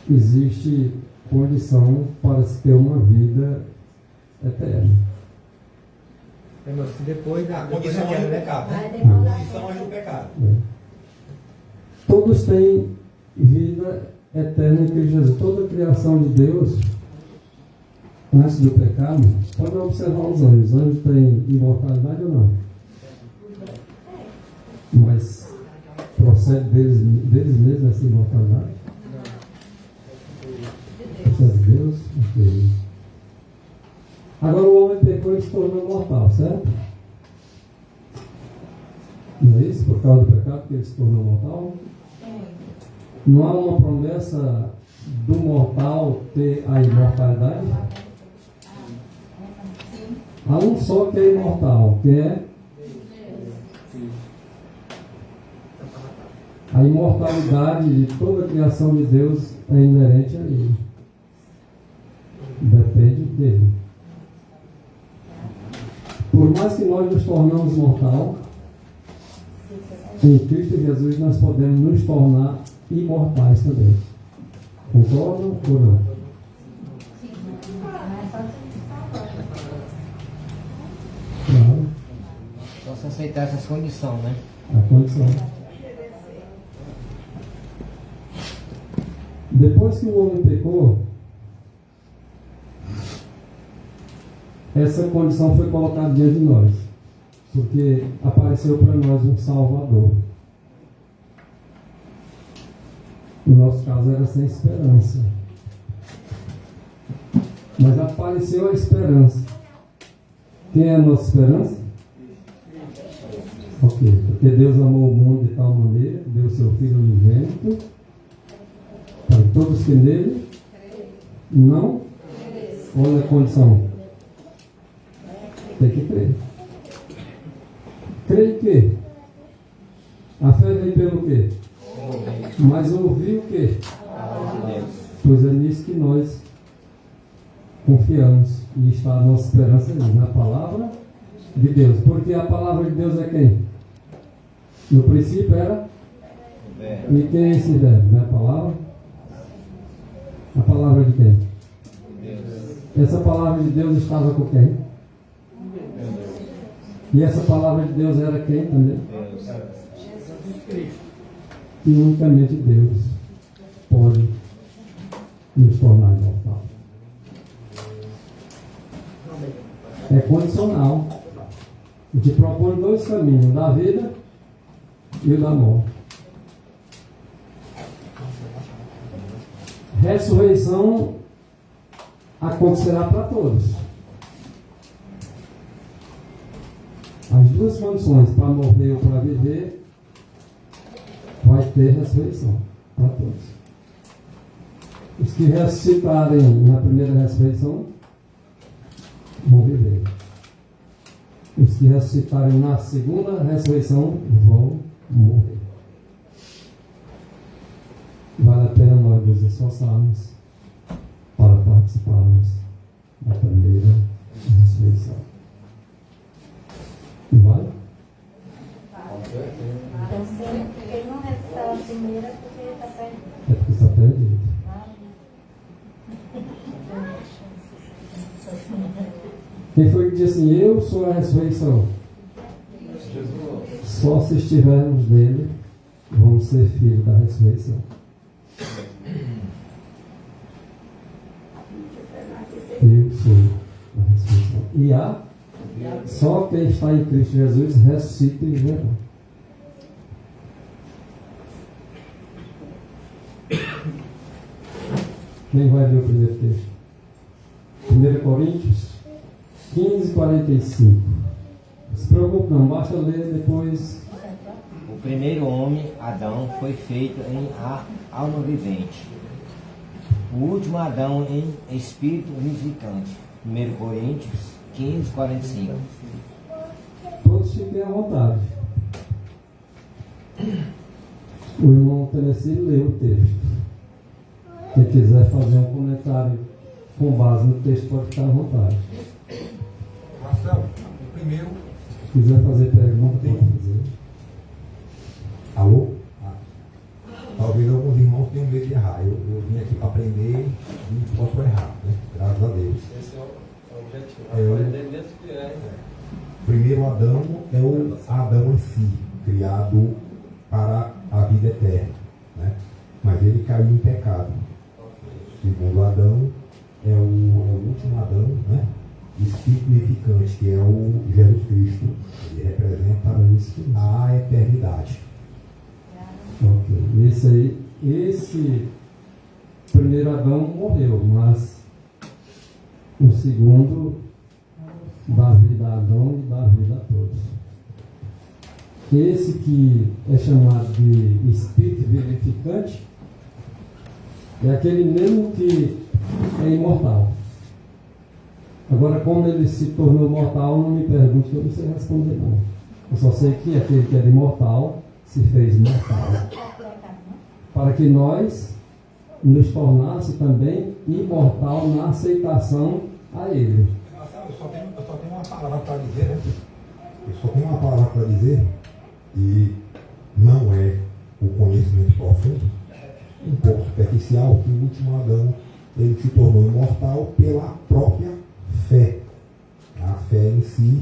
existe condição para se ter uma vida eterna. Depois da condição é o pecado, né? A condição é o pecado. Todos têm vida eterna em Cristo Jesus. Toda a criação de Deus, antes do pecado, pode observar os anjos. Os anjos têm imortalidade ou não? Mas procede deles mesmos essa imortalidade? Procede de Deus? Ok. Agora o homem pecou e se tornou mortal, certo? Não é isso? Por causa do pecado que ele se tornou mortal? Não há uma promessa do mortal ter a imortalidade? Há um só que é imortal, que é a imortalidade de toda a criação de Deus é inerente a ele. Depende dele. Por mais que nós nos tornamos mortal, em Cristo Jesus nós podemos nos tornar imortais também. Concordam ou não? Claro. Só se aceitar essas condições, né? A condição. Depois que o homem pecou, essa condição foi colocada diante de nós, porque apareceu para nós um Salvador. No nosso caso era sem esperança, mas apareceu a esperança. Quem é a nossa esperança? Ok, porque Deus amou o mundo de tal maneira, deu o seu Filho unigênito, para todos que nele não. Olha a condição. Tem que crer. Crer em quê? A fé vem pelo quê? Mas ouvir o quê? Pois é nisso que nós confiamos e está a nossa esperança na palavra de Deus. Porque a palavra de Deus é quem? No princípio era? E quem é esse verbo? Não é a palavra? A palavra de quem? Essa palavra de Deus estava com quem? E essa palavra de Deus era quem também? E unicamente Deus pode nos tornar imortal. É condicional. E te propõe dois caminhos, o da vida e o da morte. Ressurreição acontecerá para todos. As duas condições, para morrer ou para viver, vai ter ressurreição para todos. Os que ressuscitarem na primeira ressurreição vão viver. Os que ressuscitarem na segunda ressurreição vão morrer. Vale a pena nós nos esforçarmos para participarmos da primeira ressurreição. Não vale? Então, se ele não ressuscitar a primeira, é porque ele está perdido. É porque está perdido. Quem foi que disse assim, eu sou a ressurreição? Só se estivermos nele, vamos ser filhos da ressurreição. Eu sou a ressurreição. E só quem está em Cristo Jesus ressuscita e viverá. Quem vai ler o primeiro texto? 1 Coríntios 15, 45. Não se preocupe não, basta ler depois. O primeiro homem, Adão, foi feito em alma vivente. O último Adão em espírito vivificante. 1 Coríntios 15, 45. Todos fiquem à vontade. O irmão Tennessee leu o texto. Quem quiser fazer um comentário com base no texto pode ficar à vontade. Marcelo, o primeiro. Se quiser fazer pergunta, pode fazer. Alô? Talvez alguns irmãos tenham medo de errar. Eu vim aqui para aprender. Adão é o Adão em si, criado para a vida eterna, né? Mas ele caiu em pecado. O segundo Adão é o último Adão, né? Espírito vivificante, que é o Jesus Cristo. Ele representa a eternidade. Ok. Esse primeiro Adão morreu, mas o segundo dá vida a Adão e dá vida a todos. Esse que é chamado de Espírito vivificante é aquele mesmo que é imortal. Agora, como ele se tornou mortal, não me pergunte, que eu não sei responder não. Eu só sei que aquele que era imortal se fez mortal, para que nós nos tornasse também imortal na aceitação a ele. Eu só tenho uma palavra para dizer, né? Eu só tenho uma palavra para dizer, e não é o conhecimento profundo, um pouco superficial, que o último Adão ele se tornou imortal pela própria fé. A fé em si,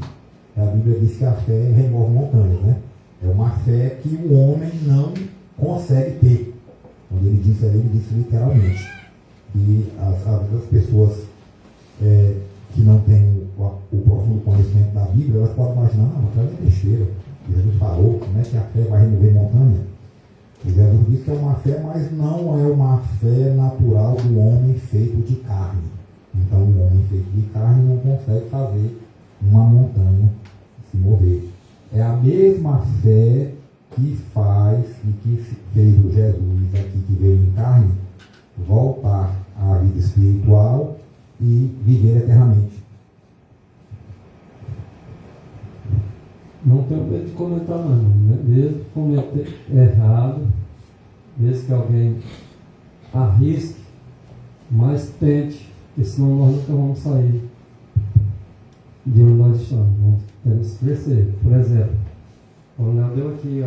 a Bíblia diz que a fé remove montanhas, né? É uma fé que o homem não consegue ter. Quando ele disse literalmente. E as pessoas que não têm o profundo conhecimento da Bíblia, elas podem imaginar, não, aquela é besteira. Jesus falou, como é que a fé vai remover montanha? E Jesus disse que é uma fé, mas não é uma fé natural do homem feito de carne. Então o homem feito de carne não consegue fazer uma montanha se mover. É a mesma fé que faz e que fez o Jesus aqui que veio em carne voltar à vida espiritual e viver eternamente. Não tenho medo de comentar não, né? Mesmo que cometer errado, mesmo que alguém arrisque, mas tente, porque senão nós nunca vamos sair de onde nós estamos. Nós temos que crescer. Por exemplo, o Leonel deu aqui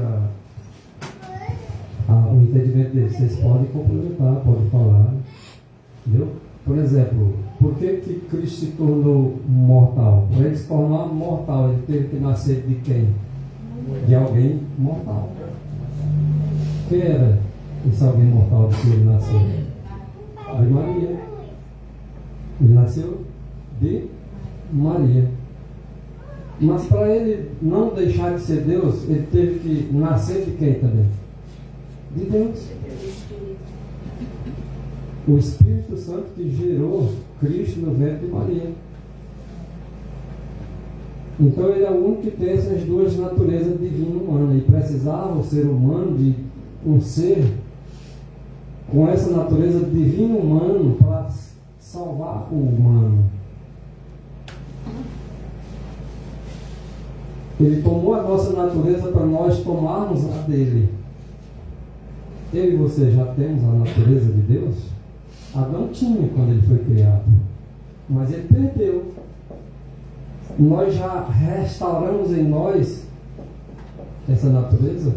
o entendimento dele. Vocês podem complementar, podem falar. Entendeu? Por exemplo, por que Cristo se tornou mortal? Para ele se tornar mortal, ele teve que nascer de quem? De alguém mortal. Quem era esse alguém mortal de que ele nasceu? De Maria. Ele nasceu de Maria. Mas para ele não deixar de ser Deus, ele teve que nascer de quem também? De Deus. O Espírito Santo que gerou Cristo no ventre de Maria. Então ele é o único que tem essas duas naturezas divina e humana. E precisava o ser humano de um ser com essa natureza divina e humana para salvar o humano. Ele tomou a nossa natureza para nós tomarmos a dele. Eu e você já temos a natureza de Deus? Adão tinha quando ele foi criado, mas ele perdeu. Nós já restauramos em nós essa natureza?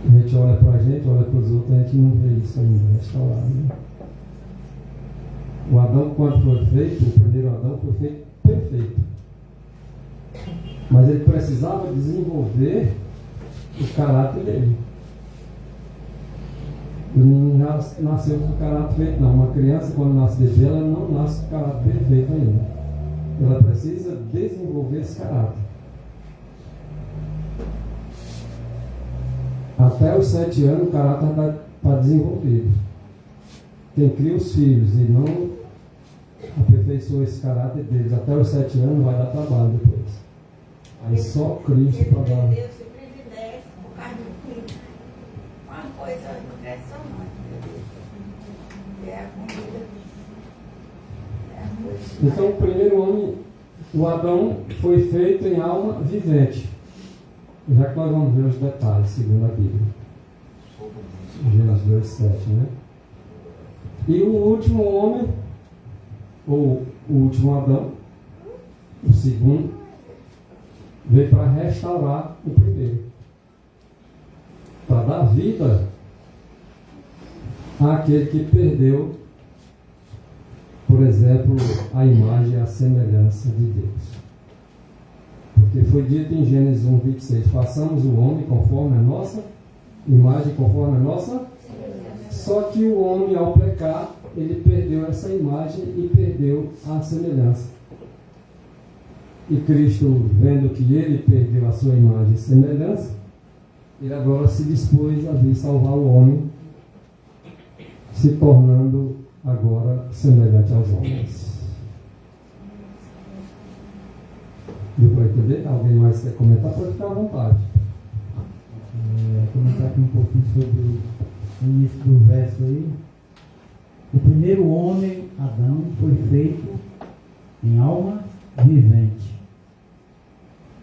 A gente olha para a gente, olha para os outros, a gente não vê isso ainda restaurado, né? O Adão, quando foi feito, o primeiro Adão foi feito perfeito, mas ele precisava desenvolver o caráter dele. Não nasceu com o caráter feito, não. Uma criança, quando nasce bebê, ela não nasce com o caráter perfeito ainda. Ela precisa desenvolver esse caráter. Até os 7 anos, o caráter está desenvolvido. Quem cria os filhos e não aperfeiçoa esse caráter deles até os 7 anos, vai dar trabalho depois. Aí só Cristo para dar. Deus esse privilégio por causa do filho. Uma coisa impressionante, meu Deus. É a comida. É a coisa. Então, o primeiro homem, o Adão, foi feito em alma vivente. Já que nós vamos ver os detalhes, segundo a Bíblia. Gênesis 2:7, né? E o último homem, ou o último Adão, o segundo, veio para restaurar o primeiro. Para dar vida àquele que perdeu, por exemplo, a imagem e a semelhança de Deus. Porque foi dito em Gênesis 1:26, façamos o homem conforme a nossa imagem, conforme a nossa. Só que o homem, ao pecar, ele perdeu essa imagem e perdeu a semelhança. E Cristo, vendo que ele perdeu a sua imagem e semelhança, ele agora se dispôs a vir salvar o homem, se tornando agora semelhante aos homens. Deu para entender? Alguém mais quer comentar? Pode ficar à vontade. Comentar aqui um pouquinho sobre o início do verso aí. O primeiro homem, Adão, foi feito em alma vivente.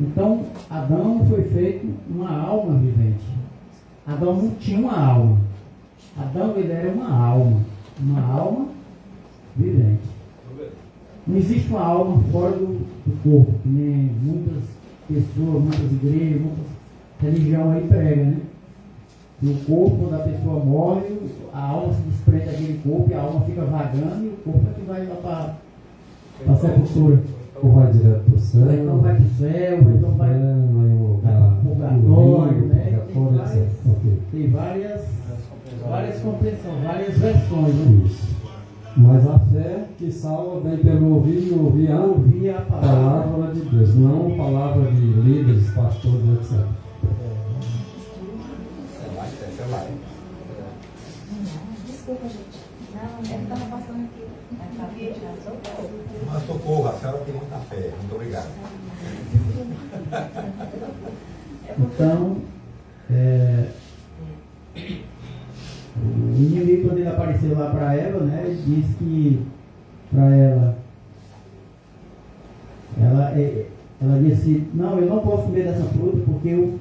Então, Adão foi feito uma alma vivente. Adão não tinha uma alma. Adão, ele era uma alma vivente. Não existe uma alma fora do corpo, que nem muitas pessoas, muitas igrejas, muitas religiões aí pregam, né? E o corpo da pessoa morre, a alma se desprende daquele corpo e a alma fica vagando e o corpo é que vai lá para a sepultura. Ou vai direto para o céu, Ou então vai para o céu, ou então vai para o purgatório, né? Tem várias compreensões, várias versões, né? Isso. Mas a fé que salva vem pelo ouvir e ouvir a palavra de Deus, não palavra de líderes, pastores, etc. Desculpa, gente. Não, ele estava passando aqui. Mas socorro, a senhora tem muita fé. Muito obrigado. Então, o inimigo, quando ele apareceu lá para Eva, né, ele disse que para ela disse, não, eu não posso comer dessa fruta, porque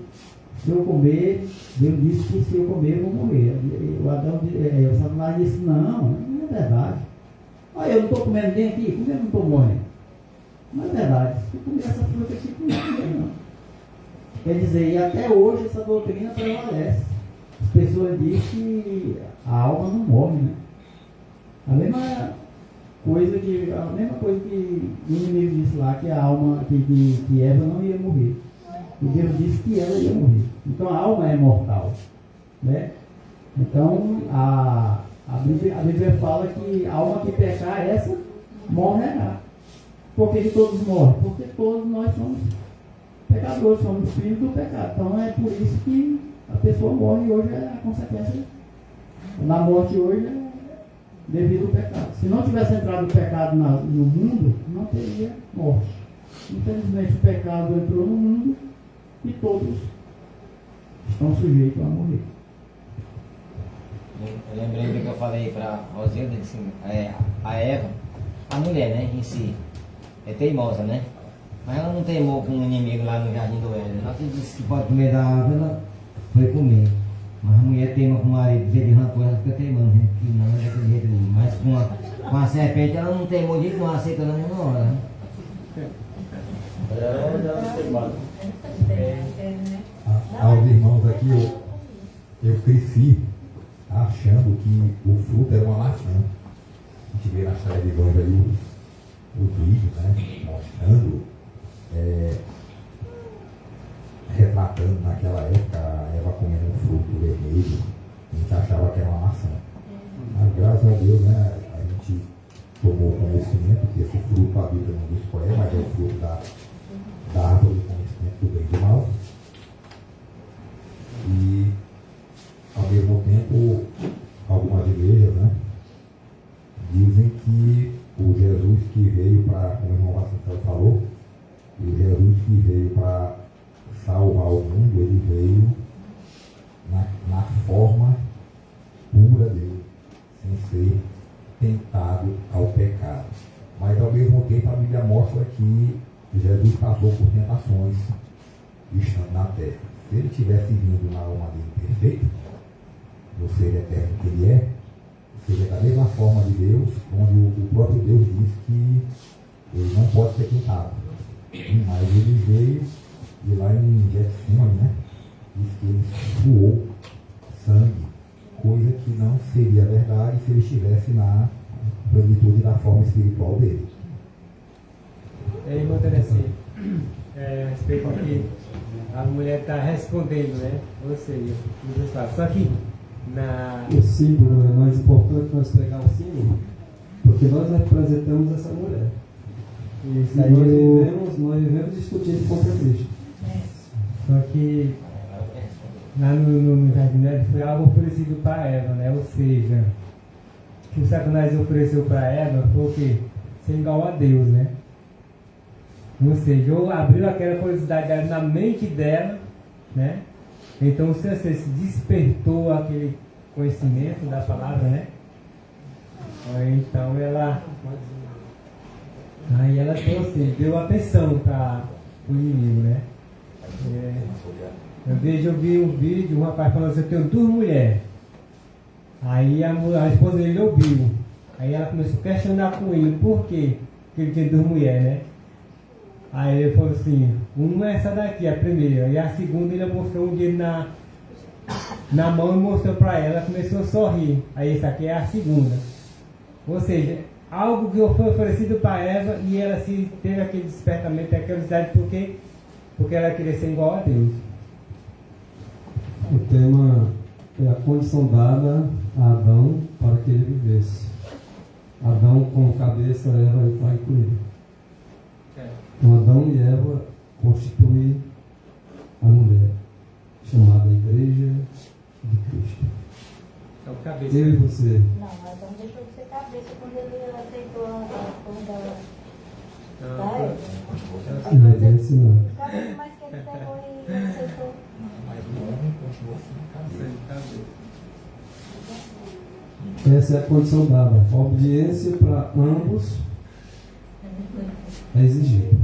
se eu comer, Deus disse que se eu comer, eu vou morrer. O Satanás disse, não é verdade. Olha, eu não estou comendo nem aqui, como eu não estou morrendo? Não é verdade, se eu comer essa fruta aqui, não vai morrer, não. Quer dizer, e até hoje essa doutrina prevalece. As pessoas dizem que a alma não morre, né? A mesma coisa que o inimigo disse lá, que a alma, que Eva não ia morrer. E Deus disse que ela ia morrer. Então a alma é mortal, né? Então a Bíblia fala que a alma que pecar, essa morrerá. Por que todos morrem? Porque todos nós somos pecadores, somos filhos do pecado. Então é por isso que a pessoa morre e hoje é a consequência. Na morte hoje é devido ao pecado. Se não tivesse entrado o pecado no mundo, não teria morte. Infelizmente o pecado entrou no mundo e todos estão sujeitos a morrer. Eu lembrei do que eu falei para a Rosilda, assim, a Eva, a mulher, né, em si, é teimosa, né? Mas ela não teimou com o inimigo lá no Jardim do Éden. Ela disse que pode comer da árvore, ela foi comer. Mas a mulher teima com o marido, se ele arrancou, ela fica teimando, né? Que não é daquele jeito ali. Mas com a serpente, ela não teimou de não aceita na mesma hora, né? Aos irmãos aqui, eu cresci achando que o fruto era uma maçã. A gente vê nas televisões aí os vídeos, né, mostrando, retratando naquela época a Eva comendo um fruto vermelho. A gente achava que era uma maçã. Mas graças a Deus, né, a gente tomou conhecimento que esse fruto, a Bíblia não diz qual é, mas é o fruto da árvore do conhecimento do bem e do mal. E ao mesmo tempo, algumas igrejas, né, dizem que o Jesus que veio para, como o irmão Marcelo falou, o Jesus que veio para salvar o mundo, ele veio na forma pura dele, sem ser tentado ao pecado. Mas ao mesmo tempo a Bíblia mostra que Jesus passou por tentações estando na terra. Se ele tivesse vindo na alma dele perfeita, no ser eterno que ele é, seria da mesma forma de Deus, onde o próprio Deus diz que ele não pode ser tentado. Mas ele veio, e lá em Getsemane, né, diz que ele suou sangue, coisa que não seria verdade se ele estivesse na plenitude da forma espiritual dele. Irmã Terezinha, a respeito do que a mulher está respondendo, né? Ou seja, Jesus fala. Só que o símbolo é mais importante nós pegar o símbolo, porque nós representamos essa mulher. isso E aí nós vivemos discutindo contra Cristo. só que lá no jardim Éden foi algo oferecido para Eva, né? Ou seja, o que o Satanás ofereceu para Eva foi o quê? Ser igual a Deus, né? Ou seja, ou abriu aquela curiosidade dela na mente dela, né? Então se você se despertou aquele conhecimento da palavra, né? Então aí ela deu atenção para o inimigo, né? Eu vi um vídeo, um rapaz falando assim, eu tenho 2 mulheres. Aí a esposa dele ouviu. Aí ela começou a questionar com ele por quê que ele tinha 2 mulheres, né? Aí ele falou assim, uma é essa daqui, a primeira, e a segunda ele mostrou um dinheiro na mão e mostrou para ela, começou a sorrir. Aí essa aqui é a segunda. Ou seja, algo que foi oferecido para Eva e ela se teve aquele despertamento, aquela curiosidade, porque ela queria ser igual a Deus. O tema é a condição dada a Adão para que ele vivesse. Adão como cabeça, Eva vai incluir. Então Adão e Eva constituem a mulher, chamada Igreja de Cristo. É o cabeça. Eu e você. Não, Adão deixou de ser cabeça quando ele aceitou a coisa da Eva. Não é assim não. Cabeça, mas que ele pegou e aceitou. Mas o homem continua sendo cabeça. Essa é a condição dada. A obediência para ambos é exigida.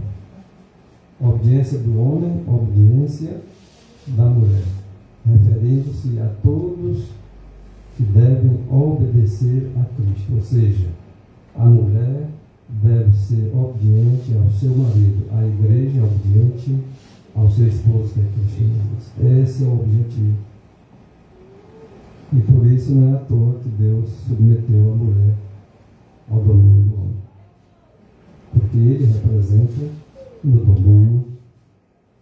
Obediência do homem, obediência da mulher. Referindo-se a todos que devem obedecer a Cristo. Ou seja, a mulher deve ser obediente ao seu marido. A igreja é obediente ao seu esposo, que é Cristo Jesus. Esse é o objetivo. E por isso não é à toa que Deus submeteu a mulher ao domínio do homem. Porque ele representa no domínio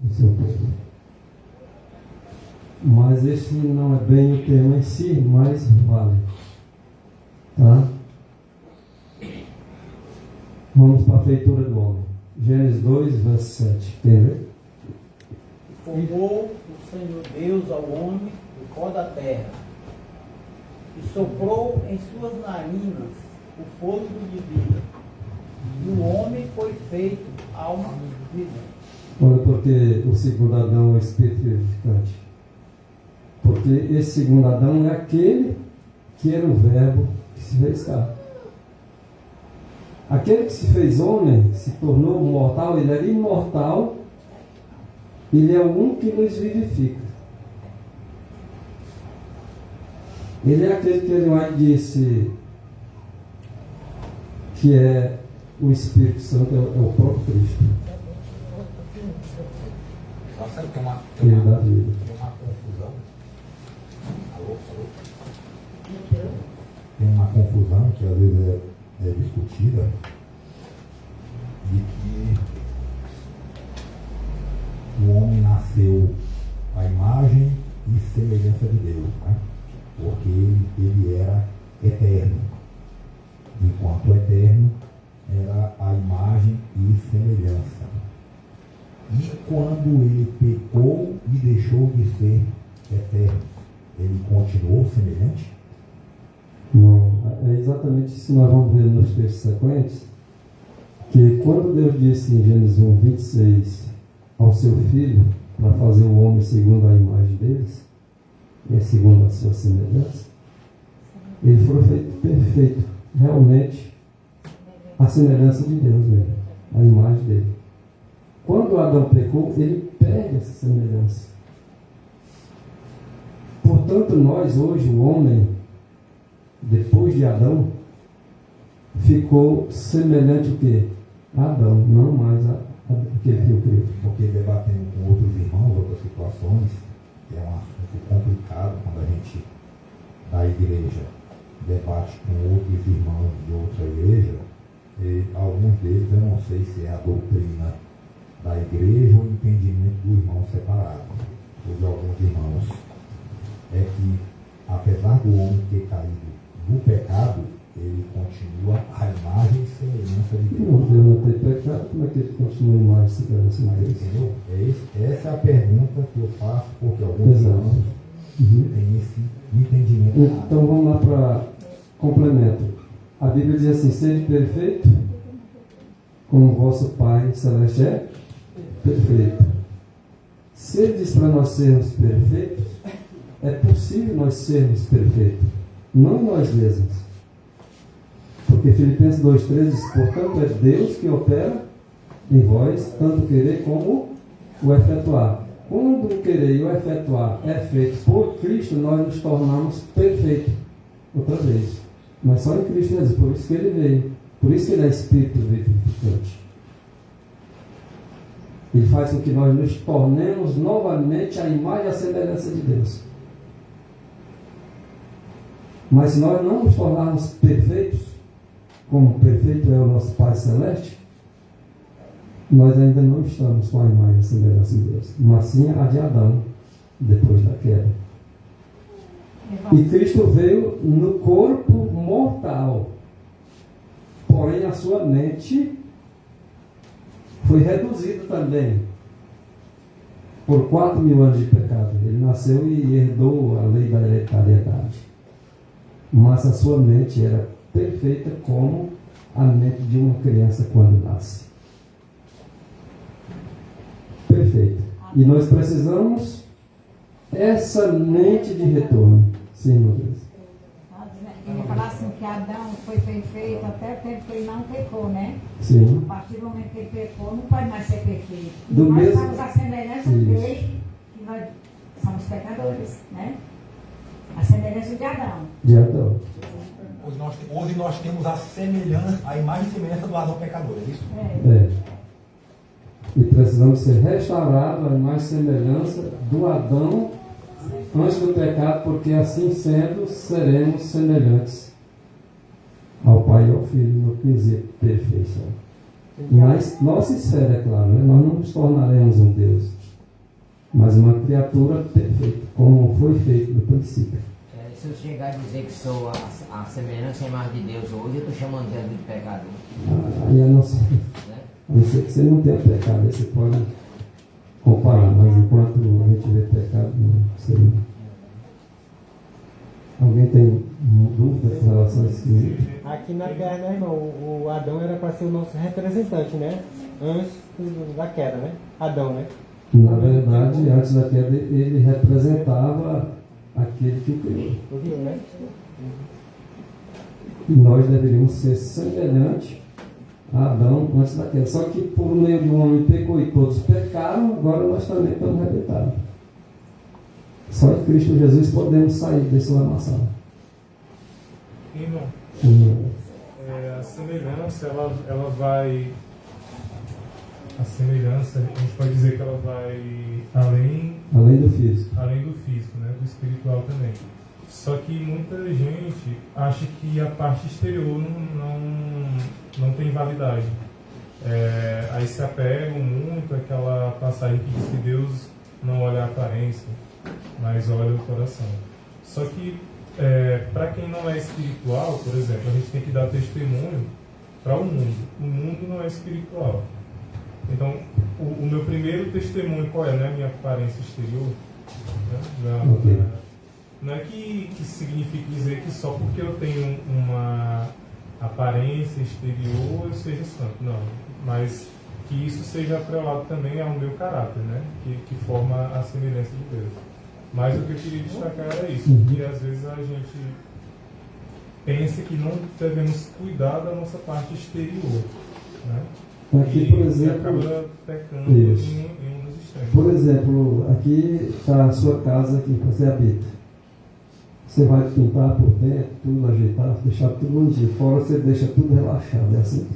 do seu povo. Mas esse não é bem o tema em si, mas vale. Tá? Vamos para a feitura do homem. Gênesis 2, verso 7. Quem lê? Formou o Senhor Deus ao homem do pó da terra e soprou em suas narinas o fôlego de vida. E o homem foi feito alma vivente. Olha, porque o segundo Adão é o espírito vivificante. Porque esse segundo Adão é aquele que era o verbo que se fez carne. Aquele que se fez homem, se tornou mortal, ele era imortal, ele é o único que nos vivifica. Ele é aquele que ele mais disse que é o Espírito Santo, é o próprio Cristo. Nossa, Ele dá vida. tem uma confusão. Alô? Tem uma confusão que às vezes é discutida de que o homem nasceu à imagem e semelhança de Deus, né? Porque ele era eterno, enquanto o eterno era a imagem e semelhança. E quando ele pecou e deixou de ser eterno, ele continuou semelhante? Não, é exatamente isso que nós vamos ver nos textos sequentes, que quando Deus disse em Gênesis 1, 26 ao seu filho, para fazer o homem segundo a imagem deles, e segundo a sua semelhança, ele foi feito perfeito, realmente a semelhança de Deus mesmo, a imagem dele. Quando Adão pecou, ele perde essa semelhança. Portanto, nós hoje, o homem, depois de Adão, ficou semelhante o quê? A Adão, não mais aquele que eu criei. Porque debatendo com outros irmãos, outras situações, que é um assunto complicado quando a gente, da igreja, debate com outros irmãos de outra igreja, e alguns deles, eu não sei se é a doutrina da igreja ou entendimento do irmão separado, ou de alguns irmãos, é que, apesar do homem ter caído no pecado, ele continua à imagem e semelhança de Deus. Não, Deus não tem pecado, como é que ele continua em mais semelhança de Deus? Entendeu? Essa é a pergunta que eu faço, porque alguns Exato. irmãos têm esse entendimento errado. Então vamos lá para complemento. A Bíblia diz assim: sede perfeito, como vosso Pai Celeste é perfeito. Se ele diz para nós sermos perfeitos, é possível nós sermos perfeitos, não em nós mesmos. Porque Filipenses 2,13 diz: portanto é Deus que opera em vós, tanto querer como o efetuar. Quando o querer e o efetuar é feito por Cristo, nós nos tornamos perfeitos outra vez. Mas só em Cristo Jesus, por isso que ele veio. Por isso que ele é Espírito vivificante. Ele faz com que nós nos tornemos novamente a imagem e a semelhança de Deus. Mas se nós não nos tornarmos perfeitos, como perfeito é o nosso Pai Celeste, nós ainda não estamos com a imagem e a semelhança de Deus. Mas sim a de Adão, depois da queda. E Cristo veio no corpo mortal. Porém, a sua mente foi reduzida também por 4.000 anos de pecado. Ele nasceu e herdou a lei da hereditariedade. Mas a sua mente era perfeita como a mente de uma criança quando nasce. Perfeito. E nós precisamos essa mente de retorno. Sim, meu Deus. Ele fala assim que Adão foi perfeito até o tempo que ele não pecou, né? Sim. A partir do momento que ele pecou, não pode mais ser perfeito. Do nós mesmo- somos a semelhança Isso. dele, que nós somos pecadores, né? A semelhança de Adão. De Adão. Hoje nós temos a semelhança, a imagem e semelhança do Adão pecador, é isso? É. E precisamos ser restaurados à imagem e semelhança do Adão antes do pecado, porque assim sendo, seremos semelhantes ao Pai e ao Filho no quesito perfeição. Mas nossa esfera, é claro, né? Nós não nos tornaremos um Deus, mas uma criatura perfeita, como foi feito no princípio. Se eu chegar a dizer que sou a semelhança e a imagem de Deus hoje, eu estou chamando Deus de pecador. Aí a nossa, Né? a não ser que você não tenha pecado, aí você pode comparar, mas enquanto a gente vê pecado, não sei. Alguém tem dúvida com relação a esse quesito? Aqui na Terra, né, irmão? O Adão era para ser o nosso representante, né? Antes da queda, né? Adão, né? Na verdade, antes da queda, ele representava aquele que criou. Ouviu, né? E nós deveríamos ser semelhantes a Adão antes da queda. Só que por meio de um homem pecou e todos pecaram, agora nós também estamos arrebentados. Só em Cristo Jesus podemos sair desse lamaçal. Irmão, a semelhança, ela vai... A semelhança, a gente pode dizer que ela vai Além do físico. além do físico, né, do espiritual também. Só que muita gente acha que a parte exterior não tem validade. Aí se apegam muito àquela passagem que diz que Deus não olha a aparência, mas olha o coração. Só que para quem não é espiritual, por exemplo, a gente tem que dar testemunho para o mundo. O mundo não é espiritual. Então, o meu primeiro testemunho qual é? Não é a minha aparência exterior? Né? Não é que signifique dizer que só porque eu tenho uma aparência exterior eu seja santo. Não. Mas que isso seja atrelado também ao meu caráter, né? Que forma a semelhança de Deus. Mas o que eu queria destacar era isso, que às vezes a gente pensa que não devemos cuidar da nossa parte exterior, né? Aqui, por exemplo, acaba pecando em um dos extremos. Por exemplo, aqui está a sua casa que você habita. Você vai pintar por dentro, tudo ajeitar, deixar tudo bonitinho. Fora você deixa tudo relaxado, é assim?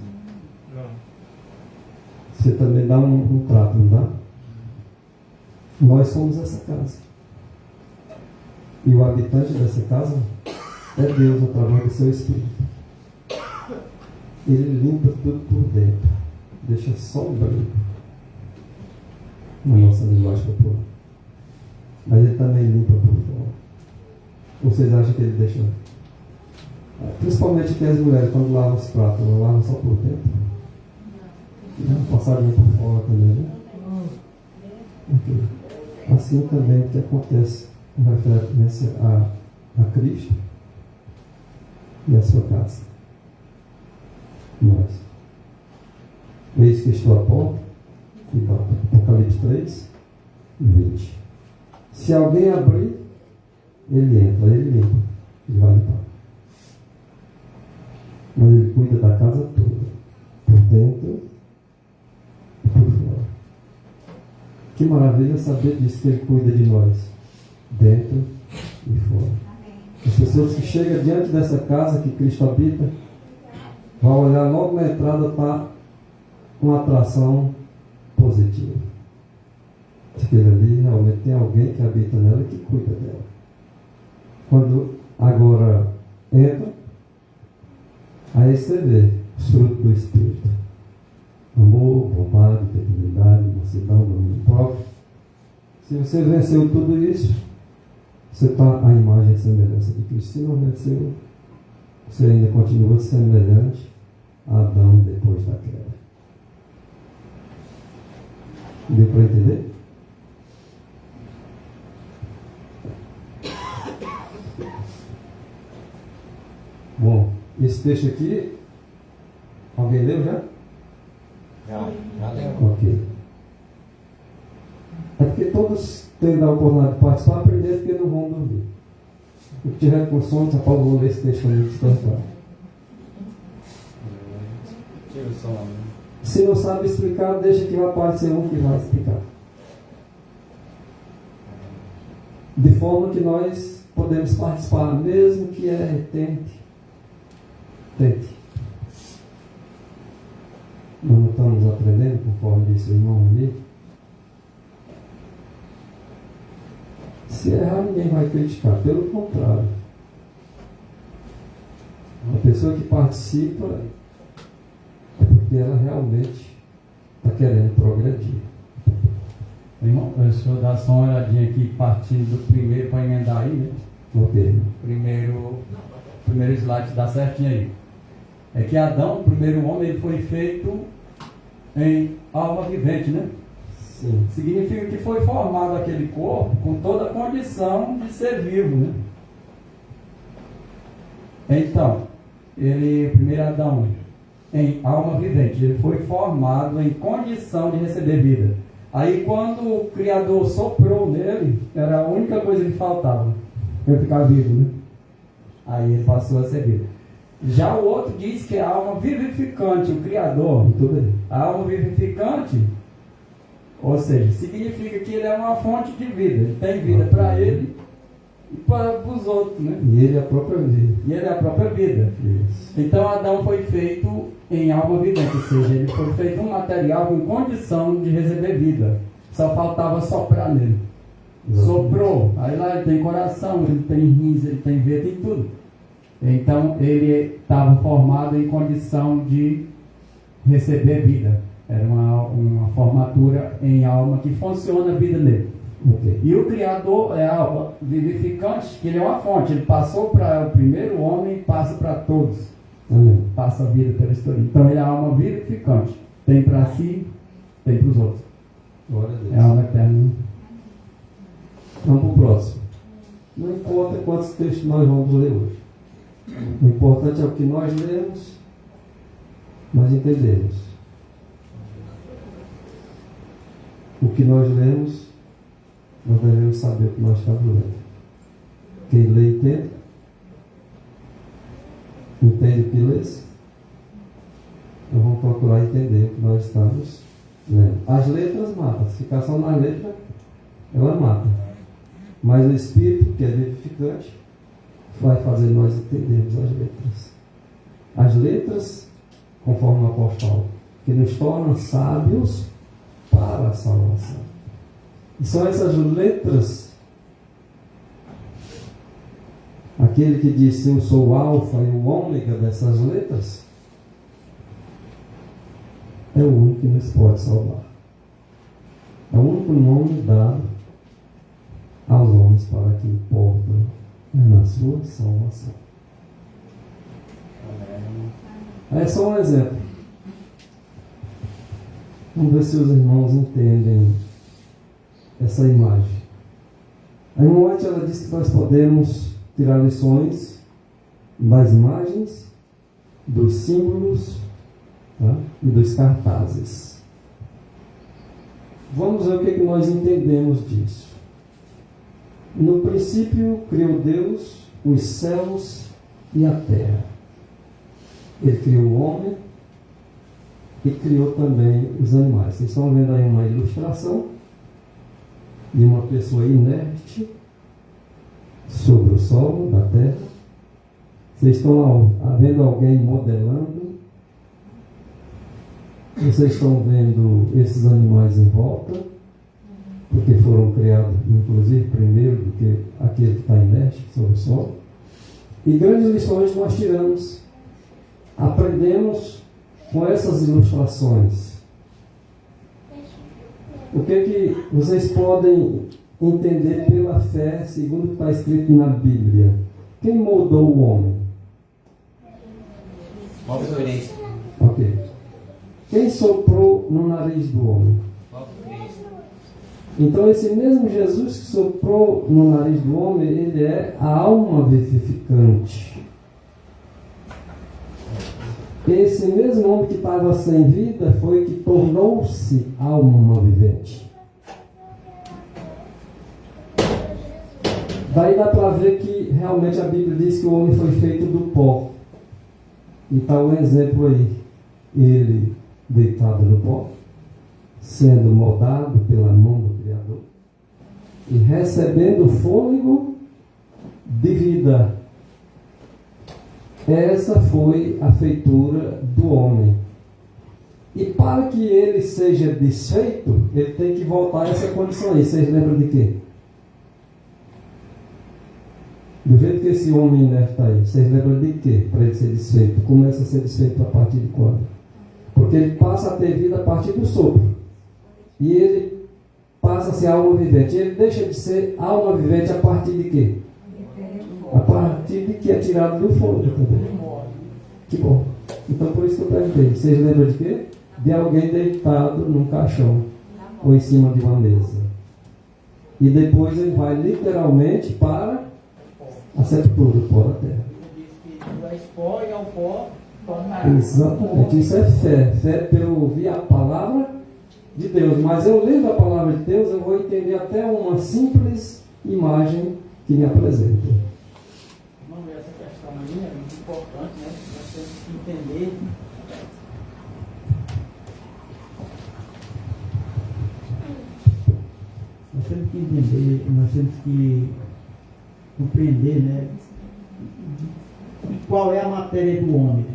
Não. Você também dá um trato, não dá? Nós somos essa casa. E o habitante dessa casa é Deus através do seu Espírito. Ele limpa tudo por dentro. Deixa só o branco. na nossa linguagem popular. Mas ele também limpa por fora. Vocês acham que ele deixa? Principalmente que as mulheres, quando lavam os pratos, não lavam só por dentro. Não, passadinho por fora também, né? Okay. Assim também o que acontece com referência a Cristo e a sua casa. Nós. Eis que estou à porta, e Apocalipse 3, 20. Se alguém abrir, ele entra, ele limpa, ele vai limpar. Mas ele cuida da casa toda, por dentro e por fora. Que maravilha saber disso, que ele cuida de nós, dentro e fora. As pessoas que chegam diante dessa casa que Cristo habita, vão olhar logo na entrada, está uma atração positiva. Aquele ali realmente tem alguém que habita nela e que cuida dela. Quando agora entra, aí você vê os frutos do Espírito: amor, bondade, benignidade, mansidão, domínio próprio. Se você venceu tudo isso, você está à imagem e semelhança de Cristo. Se não venceu, você ainda continua semelhante a Adão depois da queda. Deu para entender? Bom, esse texto aqui, alguém leu já? Já leu. Ok. É porque todos têm a oportunidade de participar, aprender, porque não vão dormir. O que tiver com sono, só pode ler esse texto aí descansar. Tira o sono. Se não sabe explicar, deixa que vai aparecer um que vai explicar. De forma que nós podemos participar, mesmo que tente. Nós não estamos aprendendo, conforme disse o irmão ali. Se errar, ninguém vai criticar. Pelo contrário. A pessoa que participa é porque ela realmente está querendo progredir. Irmão, o senhor dá só uma olhadinha aqui, partindo do primeiro para emendar aí, né? Ok. Primeiro slide dá certinho aí. É que Adão, o primeiro homem, ele foi feito em alma vivente, né? Sim. Significa que foi formado aquele corpo com toda a condição de ser vivo, né? Então, o primeiro Adão, em alma vivente, ele foi formado em condição de receber vida. Aí quando o Criador soprou nele, era a única coisa que faltava, ele ficar vivo, né? Aí ele passou a ser vivo. Já o outro diz que é a alma vivificante, o Criador, a alma vivificante, ou seja, significa que ele é uma fonte de vida, ele tem vida para ele e para os outros, né? E ele é a própria vida. Isso. Então Adão foi feito em alma vivente, ou seja, ele foi feito um material com condição de receber vida. Só faltava soprar nele. Soprou, aí lá ele tem coração, ele tem rins, ele tem veia, tem tudo. Então ele estava formado em condição de receber vida. Era uma formatura em alma que funciona a vida nele. Okay. E o Criador é a alma vivificante, que ele é uma fonte. Ele passou para o primeiro homem e passa para todos. Passa a vida pela história. Então ele é a alma vivificante. Tem para si, tem para os outros. Glória a Deus. É a alma eterna. Vamos para o próximo. Não importa quantos textos nós vamos ler hoje. O importante é o que nós lemos, nós entendemos. O que nós lemos, nós devemos saber o que nós estamos lendo. Quem lê, entende. Entende o que lê? Então vamos procurar entender o que nós estamos lendo. As letras matam. Se ficar só na letra, ela mata. Mas o Espírito, que é vivificante, vai fazer nós entendermos as letras. As letras, conforme o apóstolo Paulo, que nos tornam sábios para a salvação. E são essas letras, aquele que disse eu sou o alfa e o ômega dessas letras, é o único que nos pode salvar. É o único nome dado aos homens para que importam na sua salvação. É só um exemplo. Vamos ver se os irmãos entendem essa imagem. A irmã White, ela diz que nós podemos tirar lições das imagens, dos símbolos, tá? E dos cartazes. Vamos ver o que nós entendemos disso. No princípio criou Deus os céus e a terra. Ele criou o homem e criou também os animais. Vocês estão vendo aí uma ilustração de uma pessoa inerte sobre o solo da terra. Vocês estão vendo alguém modelando. Vocês estão vendo esses animais em volta, porque foram criados, inclusive, primeiro do que aquele que está inerte sobre o solo. E grandes lições nós tiramos, aprendemos com essas ilustrações. O que vocês podem entender pela fé, segundo o que está escrito na Bíblia? Quem moldou o homem? Ok. Quem soprou no nariz do homem? Então esse mesmo Jesus que soprou no nariz do homem, ele é a alma vivificante. Esse mesmo homem que estava sem vida foi que tornou-se alma vivente. Daí dá para ver que realmente a Bíblia diz que o homem foi feito do pó. E está um exemplo aí. Ele deitado no pó, sendo moldado pela mão do Criador e recebendo fôlego de vida. Essa foi a feitura do homem. E para que ele seja desfeito, ele tem que voltar a essa condição aí. Vocês lembram de quê? Do jeito que esse homem inerte está aí, vocês lembram de quê? Para ele ser desfeito. Começa a ser desfeito a partir de quando? Porque ele passa a ter vida a partir do sopro. E ele passa a ser alma vivente. Ele deixa de ser alma vivente a partir de quê? A partir de que é tirado do fogo também. Que bom. Então por isso que eu perguntei. Vocês lembram de quê? De alguém deitado num caixão ou em cima de uma mesa. E depois ele vai literalmente para a sepultura, o pó da terra. Exatamente. Isso é fé. Fé pelo ouvir a palavra de Deus. Mas eu lendo a palavra de Deus, eu vou entender até uma simples imagem que me apresenta. Essa questão aí é muito importante, né? Nós temos que entender. Nós temos que entender, nós temos que compreender, né? Qual é a matéria do homem.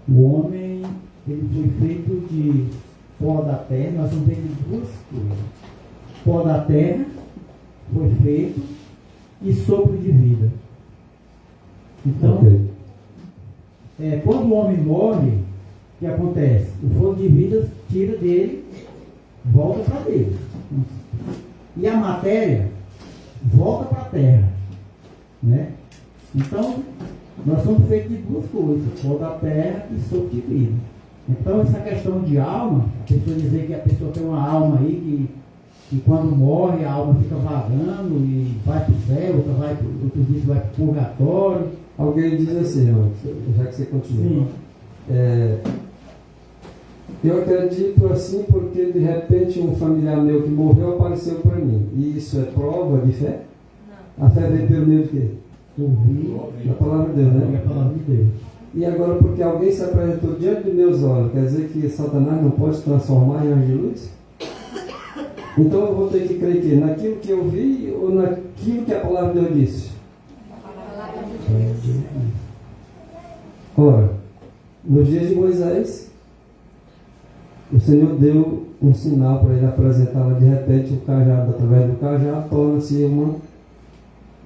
O homem, ele foi feito de pó da terra. Nós somos feitos de duas coisas. Pó da terra foi feito e sopro de vida. Então, quando o homem morre, o que acontece? O fogo de vida tira dele, volta para Deus. E a matéria volta para a terra. Né? Então, nós somos feitos de duas coisas, pó da terra e sopro de vida. Então, essa questão de alma, a pessoa dizer que a pessoa tem uma alma aí que quando morre a alma fica vagando e vai para o céu, outro diz que vai para o purgatório. Alguém diz assim, já que você continua. Eu acredito assim porque de repente um familiar meu que morreu apareceu para mim. E isso é prova de fé? Não. A fé vem pelo meio de quê? Ouvir a palavra de Deus, né? A palavra de Deus. E agora porque alguém se apresentou diante dos meus olhos, quer dizer que Satanás não pode se transformar em anjo de luz? Então eu vou ter que crer que naquilo que eu vi ou naquilo que a palavra de Deus disse? Ora, nos dias de Moisés, o Senhor deu um sinal para ele apresentar de repente o cajado, através do cajado torna-se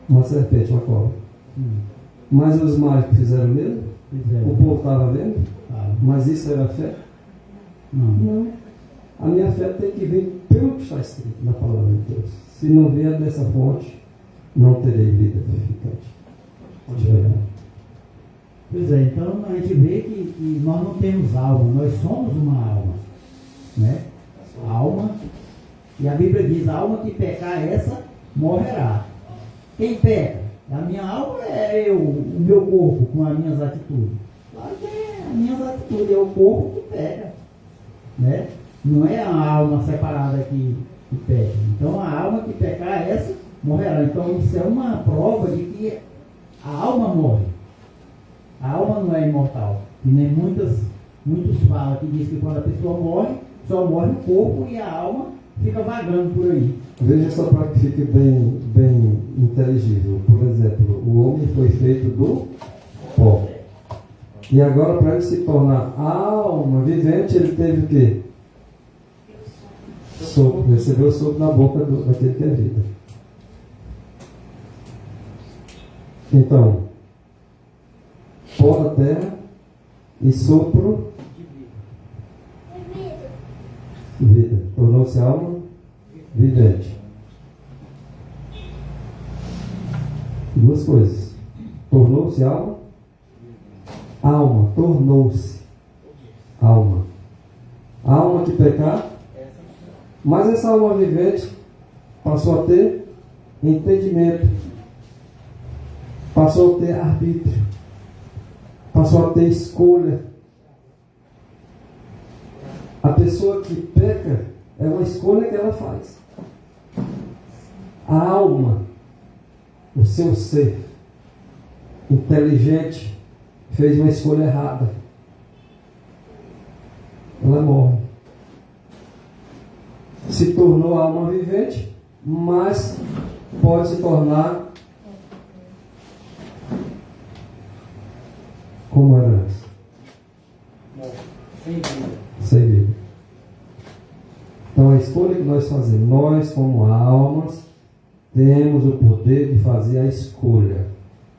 uma serpente, uma cobra. Mas os mágicos fizeram o mesmo? O povo estava vendo? Mas isso era fé? Não. A minha fé tem que vir pelo que está escrito na palavra de Deus. Se não vier dessa fonte, não terei vida vivificante. De verdade. Pois é, então a gente vê que nós não temos alma, nós somos uma alma, né? Alma, e a Bíblia diz, a alma que pecar, essa morrerá. Quem peca? A minha alma é eu, o meu corpo, com as minhas atitudes. Claro que é as minhas atitudes, é o corpo que peca, né? Não é a alma separada que peca. Então a alma que pecar, essa morrerá. Então isso é uma prova de que a alma morre. A alma não é imortal. E nem muitos falam que diz que quando a pessoa morre, só morre o corpo e a alma fica vagando por aí. Veja só para que fique bem inteligível. Por exemplo, o homem foi feito do pó. E agora, para ele se tornar alma vivente, ele teve o quê? Sopro. Recebeu o sopro na boca daquele que é vida. Então, pó da terra e sopro vida. Tornou-se alma vivente. Duas coisas. Tornou-se alma. Alma. Tornou-se alma. A alma que pecar. Mas essa alma vivente passou a ter entendimento. Passou a ter arbítrio. Passou a ter escolha. A pessoa que peca é uma escolha que ela faz. A alma, o seu ser inteligente, fez uma escolha errada. Ela morre. Se tornou alma vivente, mas pode se tornar como era antes. Sem vida. Então a escolha que nós fazemos, nós como almas, temos o poder de fazer a escolha.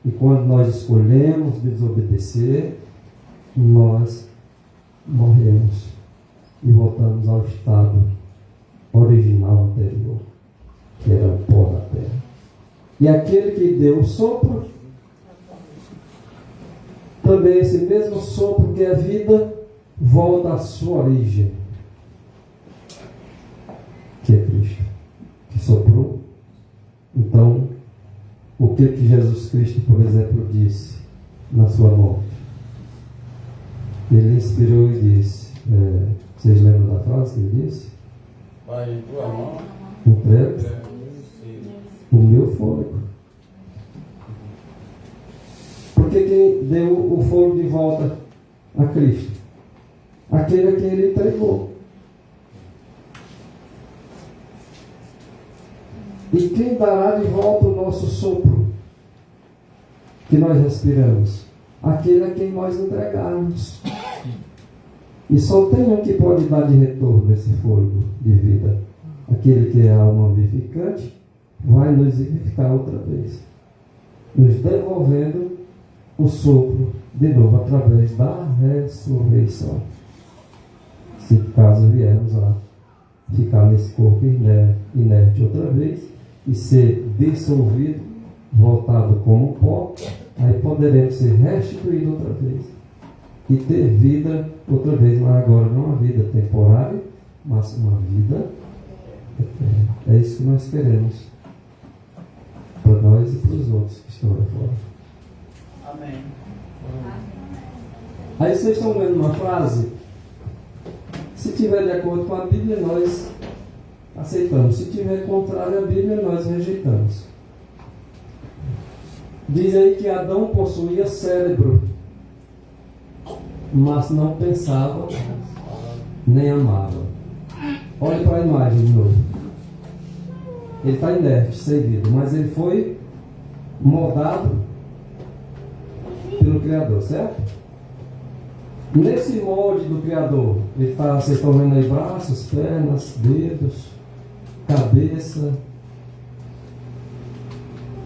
E quando nós escolhemos desobedecer, nós morremos e voltamos ao estado original anterior, que era o pó da terra. E aquele que deu o sopro, também esse mesmo sopro que é vida, volta à sua origem, que é Cristo, que soprou. Então, o que Jesus Cristo, por exemplo, disse na sua morte? Ele inspirou e disse, vocês lembram da frase que ele disse? Pai, em tua mão, entrega o meu fôlego. Porque quem deu o fôlego de volta a Cristo? Aquele a quem ele entregou. E quem dará de volta o nosso sopro que nós respiramos? Aquele a quem nós entregarmos. E só tem um que pode dar de retorno esse fôlego de vida. Aquele que é a alma vivificante vai nos vivificar outra vez, nos devolvendo o sopro de novo através da ressurreição. Se caso viermos a ficar nesse corpo inerte outra vez e ser dissolvido, voltado como pó, aí poderemos ser restituídos outra vez e ter vida outra vez, mas agora não uma vida temporária, mas uma vida eterna. É isso que nós queremos para nós e para os outros que estão lá fora. Amém. Aí vocês estão vendo uma frase? Se tiver de acordo com a Bíblia, nós aceitamos. Se tiver contrário à Bíblia, nós rejeitamos. Diz aí que Adão possuía cérebro, mas não pensava nem amava. Olhe para a imagem de novo. Ele está inerte, sem vida, mas ele foi moldado pelo Criador, certo? Nesse molde do Criador, ele está, vocês estão vendo aí braços, pernas, dedos, cabeça.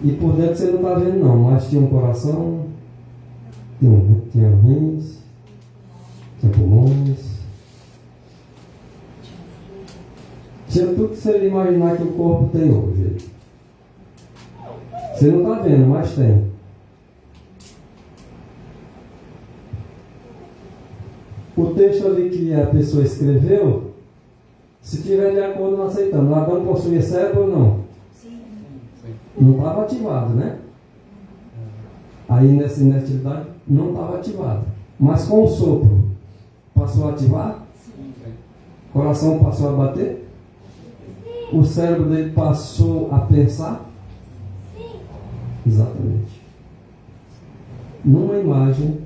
E por dentro você não está vendo não, mas tinha um coração, tinha rins, tinha pulmões. Tinha tudo que você imaginar que o corpo tem hoje. Você não está vendo, mas tem. O texto ali que a pessoa escreveu, se tiver de acordo, não aceitamos. Adão possuía cérebro ou não? Sim. Não estava ativado, né? Aí nessa inertilidade não estava ativado. Mas com o sopro, passou a ativar? Sim. O coração passou a bater? O cérebro dele passou a pensar? Sim. Exatamente. Numa imagem,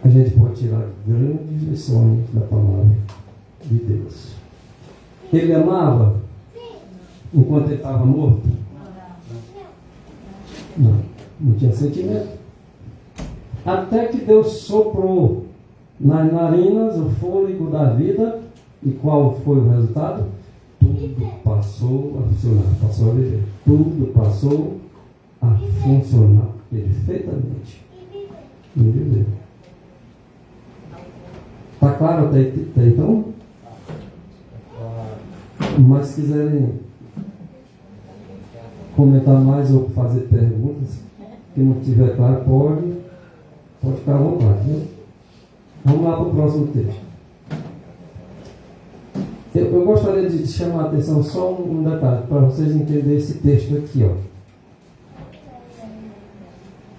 a gente pode tirar grandes lições da palavra de Deus. Ele amava enquanto ele estava morto? Não tinha sentimento. Até que Deus soprou nas narinas o fôlego da vida. E qual foi o resultado? Tudo passou a funcionar, passou a viver. Tudo passou a funcionar perfeitamente. E viver. Está claro até então? Mas se quiserem comentar mais ou fazer perguntas, que não estiver claro, pode ficar à vontade. Né? Vamos lá para o próximo texto. Eu gostaria de chamar a atenção só um detalhe, para vocês entenderem esse texto aqui. Ó.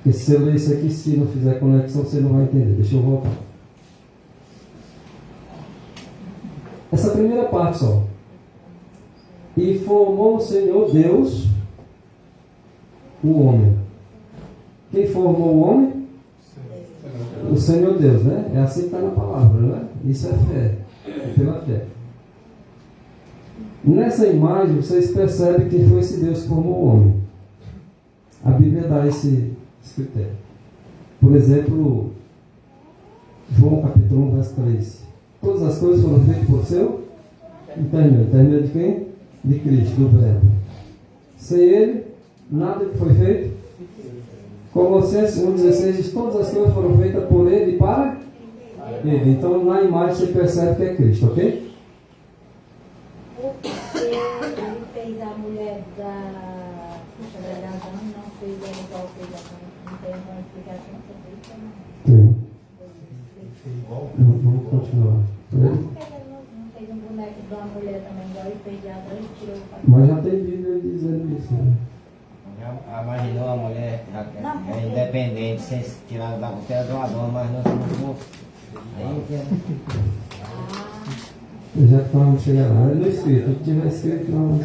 Porque se eu ler isso aqui, se não fizer conexão, você não vai entender. Deixa eu voltar. Essa primeira parte só. E formou o Senhor Deus o homem. Quem formou o homem? O Senhor Deus, né? É assim que está na palavra, né? Isso é fé. É pela fé. Nessa imagem, vocês percebem quem foi esse Deus que formou o homem. A Bíblia dá esse critério. Por exemplo, João capítulo 1, verso 3. Todas as coisas foram feitas por seu intermédio. Intermédio de quem? De Cristo, do Verbo. Sem Ele, nada que foi feito. Colossenses 1,16 diz: todas as coisas foram feitas por Ele e para Ele. Então, na imagem, você percebe que é Cristo, ok? Porque ele fez a mulher da Adão e não fez ela igual fez Adão. Não tem uma explicação sobre isso, não? Tem. Vamos continuar. Por que ele não fez um boneco de uma mulher também igual ele fez de Adão e tirou o pai? Mas já tem Bíblia dizendo isso, né? Já imaginou a mulher é independente, sem tirar da costela do Adão, mas não se mudou. Aí Já que nós vamos chegar lá, é no escrito. O que tiver escrito, nós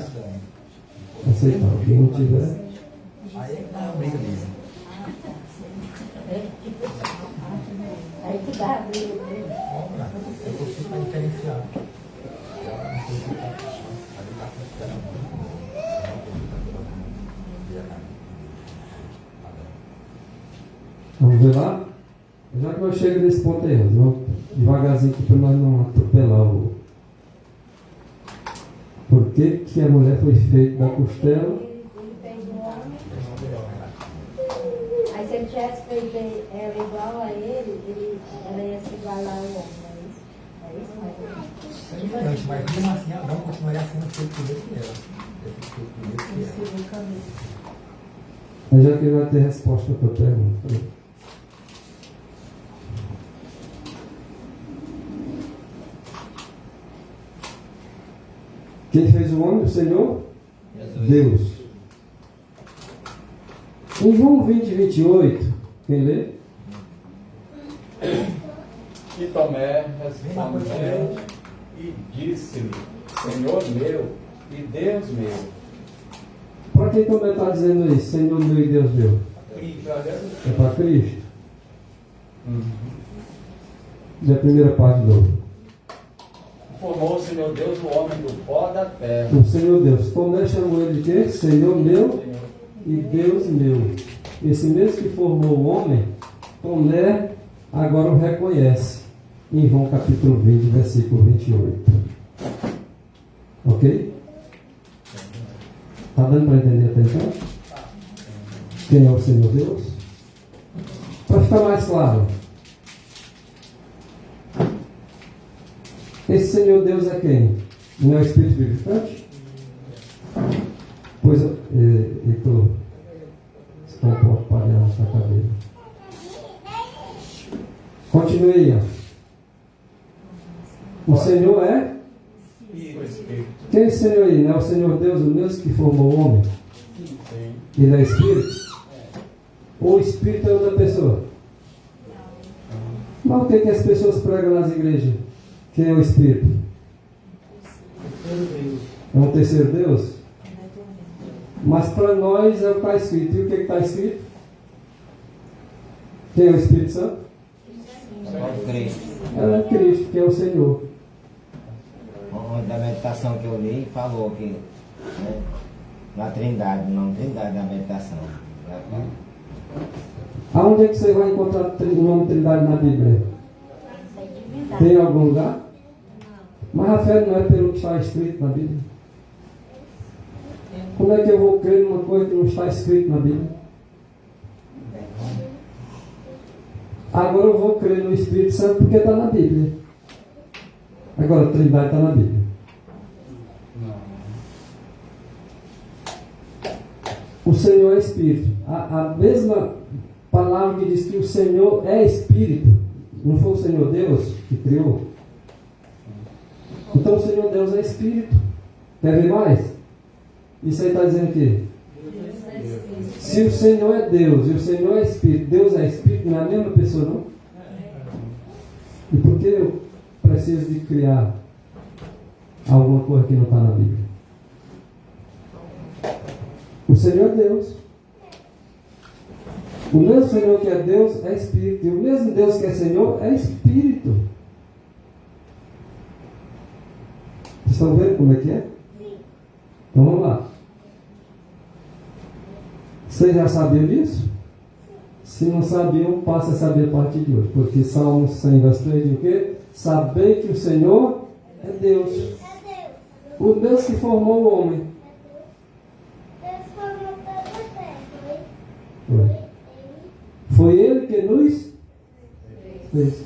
aceitamos. Quem não tiver. Aí é que dá a briga mesmo. Aí que dá a briga. Eu consigo para diferenciar. Vamos ver lá? Já que nós chegamos nesse ponto aí, vamos devagarzinho aqui para nós não atropelar o. Por que que a mulher foi feita da costela? Ele fez o homem. Aí se ele tivesse feito ela igual a ele, ela ia se igualar ao homem, não é isso? É isso, Mas mesmo assim, Adão continuaria sendo feito primeiro que ela. Mas já que ele vai ter resposta para a tua pergunta. Quem fez o homem? O Senhor? Jesus. Deus. Em João 20, 28, quem lê? E Tomé respondeu e disse-lhe: Senhor meu e Deus meu. Para quem também está dizendo isso? Senhor meu e Deus meu. É para Cristo. Da primeira parte do. Formou o Senhor Deus o homem do pó da terra. O Senhor Deus. Tomé chamou ele de quê? Senhor meu e Deus meu. Esse mesmo que formou o homem, Tomé agora o reconhece. Em João capítulo 20, versículo 28. Ok? Está dando para entender até então? Quem é o Senhor Deus? Para ficar mais claro. Esse Senhor Deus é quem? Não é o Espírito vivificante? Pois, Heitor, se comporta para a cadeira. Continue aí, ó. O Senhor é? Quem é o Senhor aí? Não é o Senhor Deus, o mesmo que formou o homem? Ele é Espírito? Ou o Espírito é outra pessoa? Mas o que as pessoas pregam nas igrejas? Quem é o Espírito? É um terceiro Deus? Mas para nós é o que está escrito. E o que está escrito? Quem é o Espírito Santo? É Cristo, que é o Senhor. Da meditação que eu li, falou que, né, na Trindade, não Trindade da meditação. Aonde é que você vai encontrar o nome Trindade na Bíblia? Tem em algum lugar? Mas a fé não é pelo que está escrito na Bíblia. Como é que eu vou crer numa coisa que não está escrito na Bíblia? Agora eu vou crer no Espírito Santo porque está na Bíblia. Agora a Trindade está na Bíblia. O Senhor é Espírito. A mesma palavra que diz que o Senhor é Espírito. Não foi o Senhor Deus que criou? Então o Senhor Deus é Espírito. Quer ver mais? Isso aí está dizendo o quê? Se o Senhor é Deus e o Senhor é Espírito, Deus é Espírito, não é a mesma pessoa, não? E por que eu preciso de criar alguma coisa que não está na Bíblia? O Senhor é Deus. O mesmo Senhor que é Deus é Espírito. E o mesmo Deus que é Senhor é Espírito. Vocês estão vendo como é que é? Então vamos lá. Vocês já sabiam disso? Se não sabiam, passa a saber a partir de hoje. Porque Salmos 100, verso 3 diz o quê? Saber que o Senhor é Deus. O Deus que formou o homem. Foi Ele que nos fez.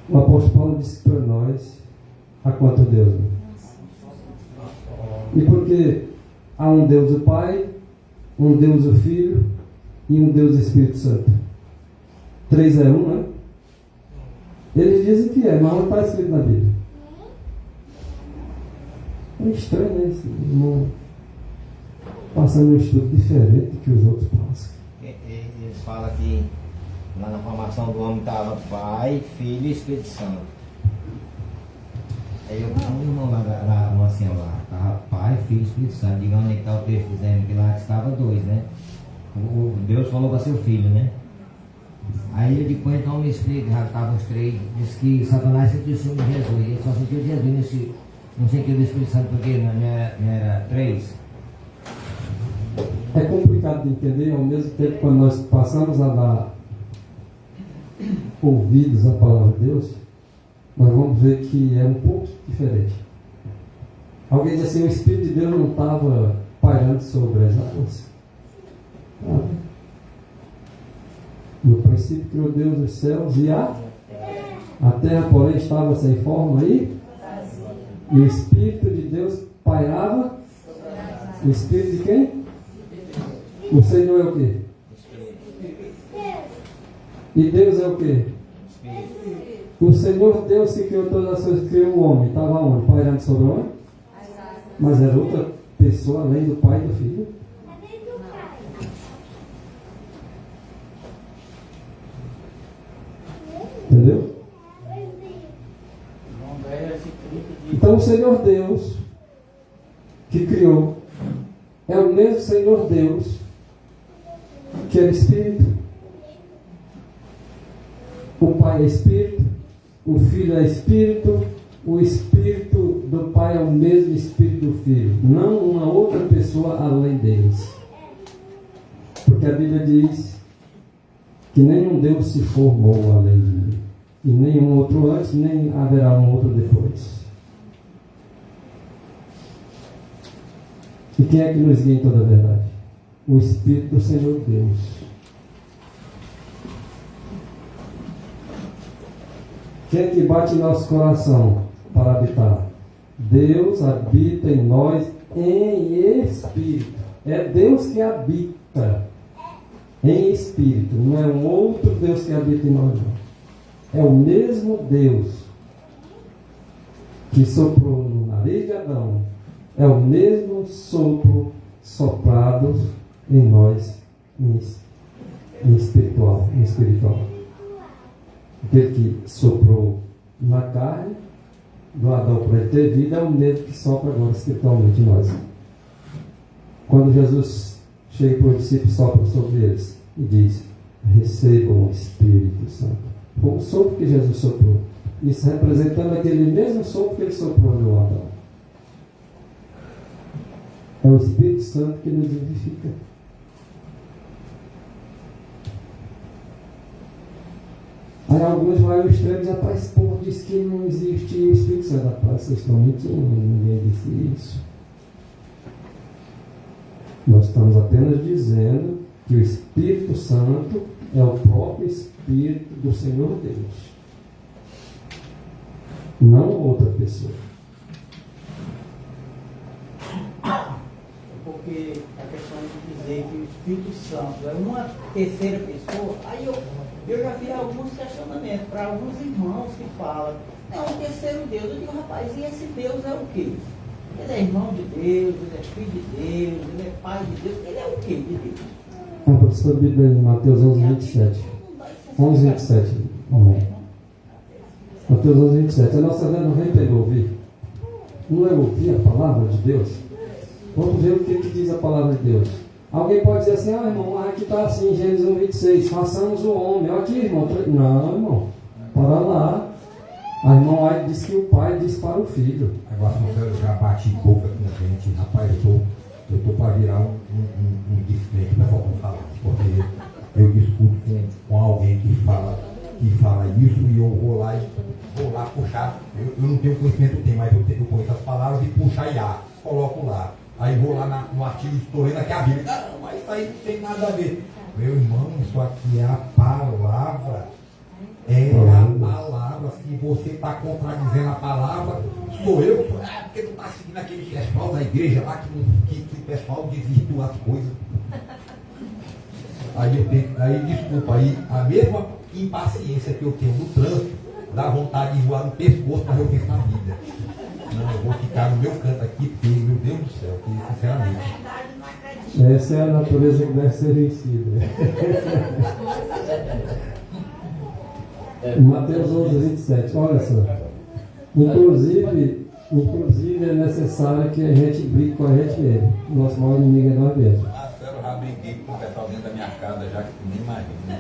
O apóstolo Paulo disse para nós: há quanto Deus? E porque há um Deus o Pai, um Deus o Filho e um Deus o Espírito Santo. 3 é 1, né? Eles dizem que é, mas não está escrito na Bíblia. É estranho, né? Esse irmão passando um estudo diferente que os outros passam. Eles falam que lá na formação do homem estava Pai, Filho e Espírito Santo. Aí eu vi um irmão lá, uma senhora lá, estava Pai, Filho e Espírito Santo. Diga onde é que está o texto dizendo que lá estava 2, né? O Deus falou para seu filho, né? Aí ele depois então me explica, já estavam os 3, diz que Satanás sentiu o ciúme de Jesus, ele só sentiu de Jesus, não sentiu do Espírito Santo porque não era 3. É complicado de entender, ao mesmo tempo quando nós passamos a dar ouvidos à palavra de Deus, nós vamos ver que é um pouco diferente. Alguém diz assim: o Espírito de Deus não estava pairando sobre as águas. No princípio criou Deus os céus e a terra, porém, estava sem forma e o Espírito de Deus pairava. O Espírito de quem? O Senhor é o quê? E Deus é o quê? O Senhor Deus que criou todas as coisas, criou o homem. Estava onde? Pairando sobre o homem? Mas era outra pessoa além do Pai e do Filho. Entendeu? Então o Senhor Deus que criou é o mesmo Senhor Deus que é Espírito. O Pai é Espírito, o Filho é Espírito, o Espírito do Pai é o mesmo Espírito do Filho, não uma outra pessoa além deles. Porque a Bíblia diz que nenhum Deus se formou além de mim, e nenhum outro antes, nem haverá um outro depois. E quem é que nos guia em toda a verdade? O Espírito do Senhor Deus. Quem é que bate em nosso coração para habitar? Deus habita em nós em espírito. É Deus que habita em espírito. Não é um outro Deus que habita em nós, não. É o mesmo Deus que soprou no nariz de Adão. É o mesmo sopro soprado em nós em espiritual. Aquele que soprou na carne do Adão para ele ter vida é o mesmo que sopra agora espiritualmente em nós. Quando Jesus chega para os discípulos, sopra sobre eles e diz: recebam o Espírito Santo. Foi o sopro que Jesus soprou. Isso representando aquele mesmo sopro que ele soprou no Adão. É o Espírito Santo que nos vivifica. Aí alguns vão ao extremo e dizem: rapaz, esse povo diz que não existe o Espírito Santo. Rapaz, vocês estão mentindo, ninguém disse isso. Nós estamos apenas dizendo que o Espírito Santo é o próprio Espírito do Senhor Deus, não outra pessoa. Porque a questão de dizer que o Espírito Santo é uma terceira pessoa, aí eu já vi alguns questionamentos para alguns irmãos que falam: é um terceiro Deus. Eu digo: rapaz, e esse Deus é o quê? Ele é irmão de Deus, ele é filho de Deus, ele é pai de Deus, ele é o quê de Deus? Abra sua Bíblia em Mateus 11:27. 11:27. Mateus 11:27. A nossa velha não vem pelo ouvir. Não é ouvir a palavra de Deus? Vamos ver o que diz a palavra de Deus. Alguém pode dizer assim: irmão, aqui está assim, Gênesis 1:26, façamos o homem. Olha aqui, irmão. Não, irmão, para lá. A irmã Aide disse que o pai disse para o filho. Agora, eu já bati boca com gente. Rapaz, eu tô para virar um descrente para qualquer falar. Porque eu discuto com alguém que fala isso e eu vou lá puxar. Eu não tenho conhecimento, mas eu conheço as palavras e puxar IA. Coloco lá. Aí vou lá no artigo, estou lendo aqui a Bíblia. Não, mas isso aí não tem nada a ver. Meu irmão, isso aqui é a palavra. É a palavra. Se você está contradizendo a palavra, sou eu. Porque tu está seguindo aquele pessoal da igreja lá que o pessoal desvirtua as coisas. Aí desculpa, aí a mesma impaciência que eu tenho no trânsito dá vontade de voar no pescoço, mas eu penso na vida. Não, eu vou ficar no meu canto aqui, porque, meu Deus do céu, que, sinceramente. Essa é a natureza que deve ser vencida. Mateus 11:27. Olha só. Inclusive é necessário que a gente brigue com a gente mesmo. Nosso maior inimigo é nós mesmos. Eu já briguei com o pessoal dentro da minha casa, já que tu nem imagina.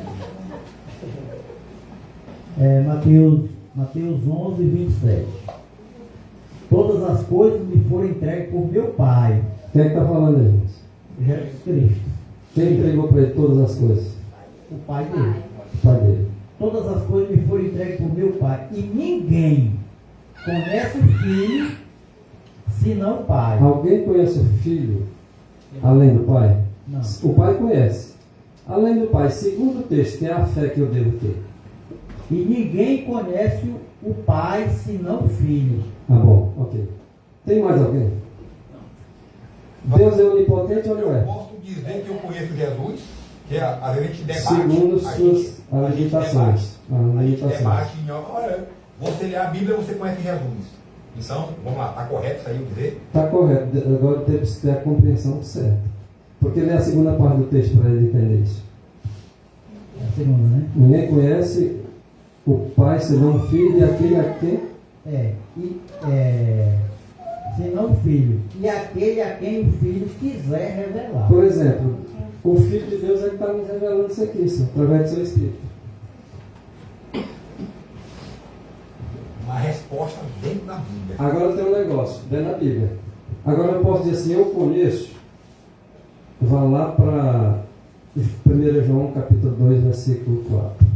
Mateus 11:27. Todas as coisas me foram entregues por meu Pai. Quem é que está falando aí? Jesus Cristo. Quem entregou para ele todas as coisas? O Pai dele. O Pai dele. Todas as coisas me foram entregues por meu Pai. E ninguém conhece o Filho senão o Pai. Alguém conhece o Filho além do Pai? Não. O Pai conhece. Além do Pai, segundo o texto, que é a fé que eu devo ter. E ninguém conhece o Pai senão o Filho. Ah, bom, ok. Tem mais alguém? Deus é onipotente ou não é? Eu posso dizer que eu conheço Jesus, que a gente debate. Segundo suas limitações. A gente debate em olha, você lê a Bíblia, você conhece Jesus. Então, vamos lá, está correto isso aí eu dizer? Está correto, agora temos que ter a compreensão certa. Porque lê a segunda parte do texto para ele entender isso. É a segunda, né? Ninguém conhece o Pai senão o Filho e aquele a quem? Senão o Filho. E aquele a quem o Filho quiser revelar. Por exemplo, o Filho de Deus é que está nos revelando isso aqui, isso, através do seu Espírito. Uma resposta dentro da Bíblia. Agora tem um negócio, dentro da Bíblia. Agora eu posso dizer assim, eu conheço. Vá lá para 1 João capítulo 2, versículo 4.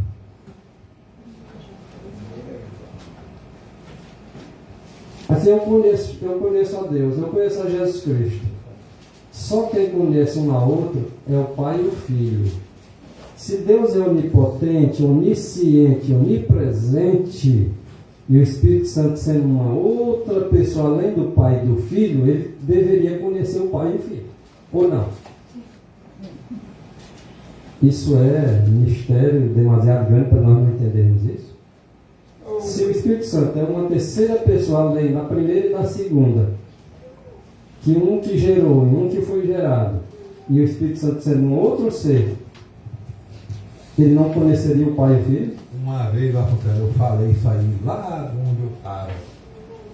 Assim eu conheço a Deus, eu conheço a Jesus Cristo. Só quem conhece um ao outro é o Pai e o Filho. Se Deus é onipotente, onisciente, onipresente, E o Espírito Santo sendo uma outra pessoa além do Pai e do Filho, ele deveria conhecer o Pai e o Filho. Ou não? Isso é mistério demasiado grande para nós não entendermos isso. Se o Espírito Santo é uma terceira pessoa além da primeira e da segunda, que um que gerou e um que foi gerado, e o Espírito Santo sendo um outro ser, ele não conheceria o Pai e o Filho? Uma vez, eu falei isso aí lá onde eu estava.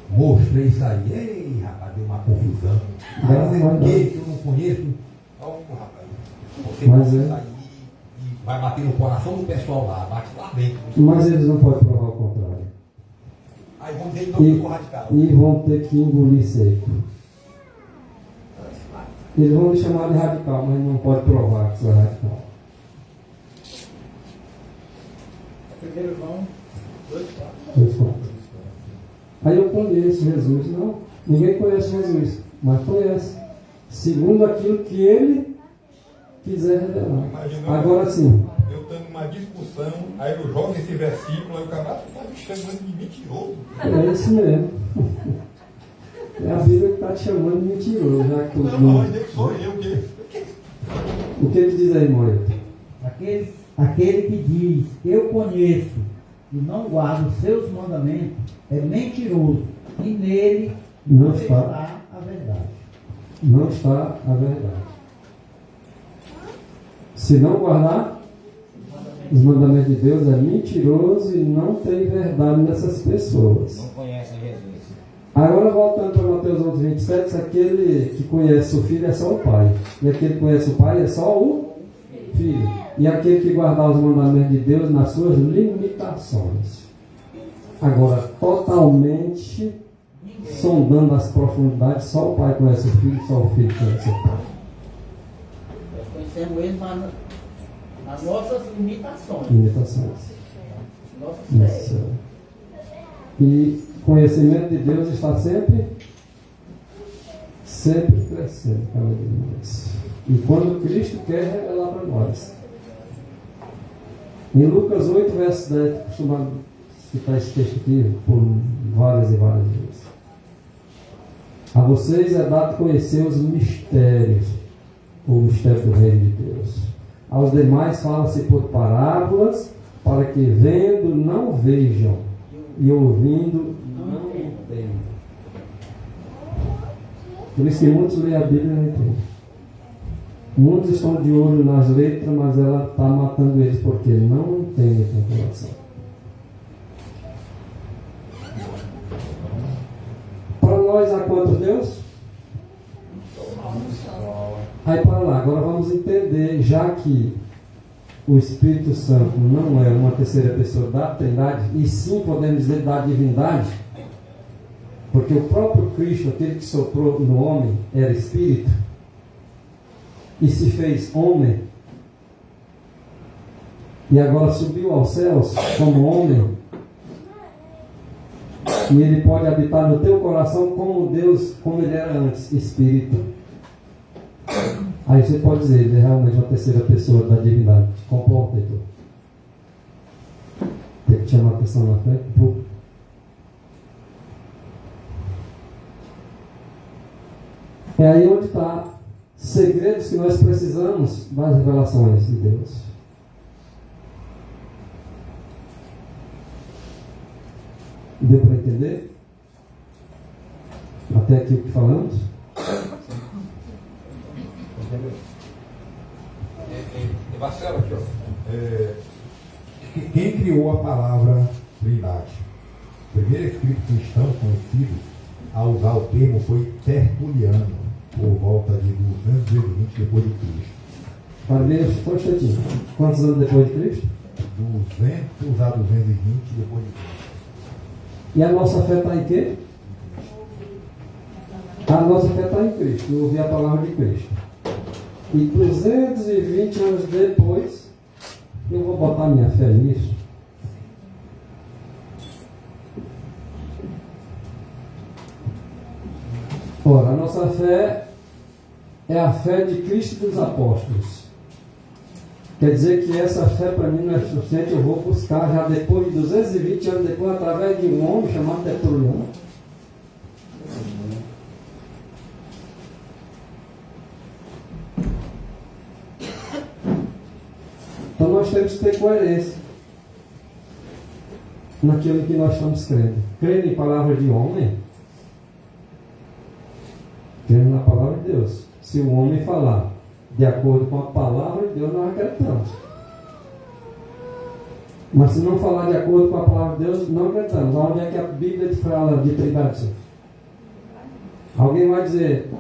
Mostrei isso aí. Ei, rapaz, deu uma confusão. Mas que eu não conheço. Rapaz, você mostra isso aí e vai bater no coração do pessoal lá, bate lá dentro. Mas eles não podem provar o contrário. Aí vamos dizer que não radical. E vão ter que engolir seco. Eles vão me chamar de radical, mas não pode provar que sou radical. 1 João 2,4. Aí eu conheço Jesus. Não, ninguém conhece Jesus, mas conhece. Segundo aquilo que ele quiser revelar. Agora sim. Eu tenho uma discussão, aí eu jogo esse versículo, aí o camarada está me chamando de mentiroso. É isso mesmo. É a Bíblia que está te chamando de mentiroso. Já que não, mas sou eu que... O que diz aí, Moreto? Aquele que diz, eu conheço, e não guarda os seus mandamentos, é mentiroso, e nele não está a verdade. Não está a verdade. Se não guardar os mandamentos de Deus, é mentiroso e não tem verdade nessas pessoas. Não conhecem Jesus. Agora, voltando para Mateus 11:27, aquele que conhece o Filho é só o Pai. E aquele que conhece o Pai é só o Filho. E aquele que guardar os mandamentos de Deus nas suas limitações. Agora, totalmente sondando as profundidades, só o Pai conhece o Filho, só o Filho conhece o Pai. Nós conhecemos ele nas nossas limitações. Nossas fé. E conhecimento de Deus está sempre crescendo cada vez mais. E quando Cristo quer revelar para nós. Em Lucas 8, verso 10, costuma citar esse texto aqui por várias e várias vezes. A vocês é dado conhecer os mistérios, o mistério do reino de Deus. Aos demais fala-se por parábolas, para que vendo não vejam, e ouvindo não entendam. Por isso que muitos leem a Bíblia e não entendem. Muitos estão de olho nas letras, mas ela está matando eles porque não entendem com o coração. Para nós há quantos Deus? Aí para lá, agora vamos entender, já que o Espírito Santo não é uma terceira pessoa da Trindade, e sim podemos dizer da divindade, porque o próprio Cristo, aquele que soprou no homem, era Espírito, e se fez homem, e agora subiu aos céus como homem, e ele pode habitar no teu coração como Deus, como ele era antes, Espírito. Aí você pode dizer, ele é realmente uma terceira pessoa da divindade. Te comporta, Heitor. Tem que chamar a atenção na frente um pouco. É aí onde está segredos que nós precisamos das revelações de Deus. Deu para entender? Até aqui o que falamos? Marcelo, aqui, ó. Quem criou a palavra Trindade? O primeiro escrito cristão conhecido a usar o termo foi Tertuliano, por volta de 220 depois de Cristo. Só um instantinho. Quantos anos depois de Cristo? 200 a 220 depois de Cristo. E a nossa fé está em quê? A nossa fé está em Cristo, ouvir a palavra de Cristo. E 220 anos depois, eu vou botar minha fé nisso. Ora, a nossa fé é a fé de Cristo e dos apóstolos. Quer dizer que essa fé para mim não é suficiente, eu vou buscar já depois de 220 anos depois, através de um homem chamado Tertuliano. Então nós temos que ter coerência naquilo que nós estamos crendo. Crendo em palavras de homem, crendo na palavra de Deus. Se o homem falar de acordo com a palavra de Deus, nós acreditamos. Mas se não falar de acordo com a palavra de Deus, não acreditamos. Onde é que a Bíblia fala de trindade? Alguém vai dizer,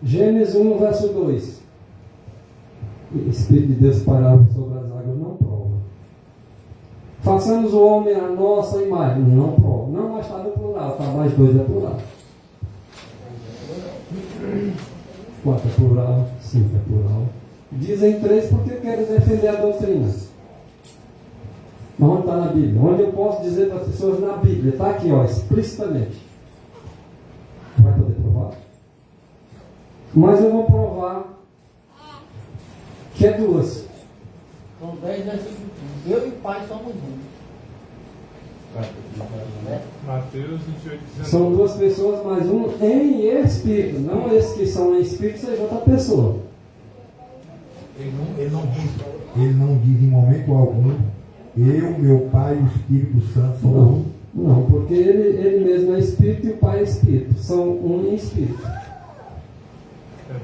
Gênesis 1, verso 2. O Espírito de Deus parava sobre as águas, não prova. Façamos o homem a nossa imagem, não prova. Não, mas está no plural, está mais 2 é plural. 4 é plural, 5 é plural. Dizem 3 porque querem defender a doutrina. Mas onde está na Bíblia? Onde eu posso dizer para as pessoas na Bíblia? Está aqui, ó, explicitamente. Vai poder provar? Mas eu vou provar que é 2. São 10 versículos. Eu e o Pai somos um. Mateus 28, 19. São 2 pessoas, mas um em espírito. Não esses que são em espírito, seja outra pessoa. Ele não diz em momento algum, eu, meu Pai e o Espírito Santo são um. Não, porque ele mesmo é espírito e o Pai é espírito. São um em espírito.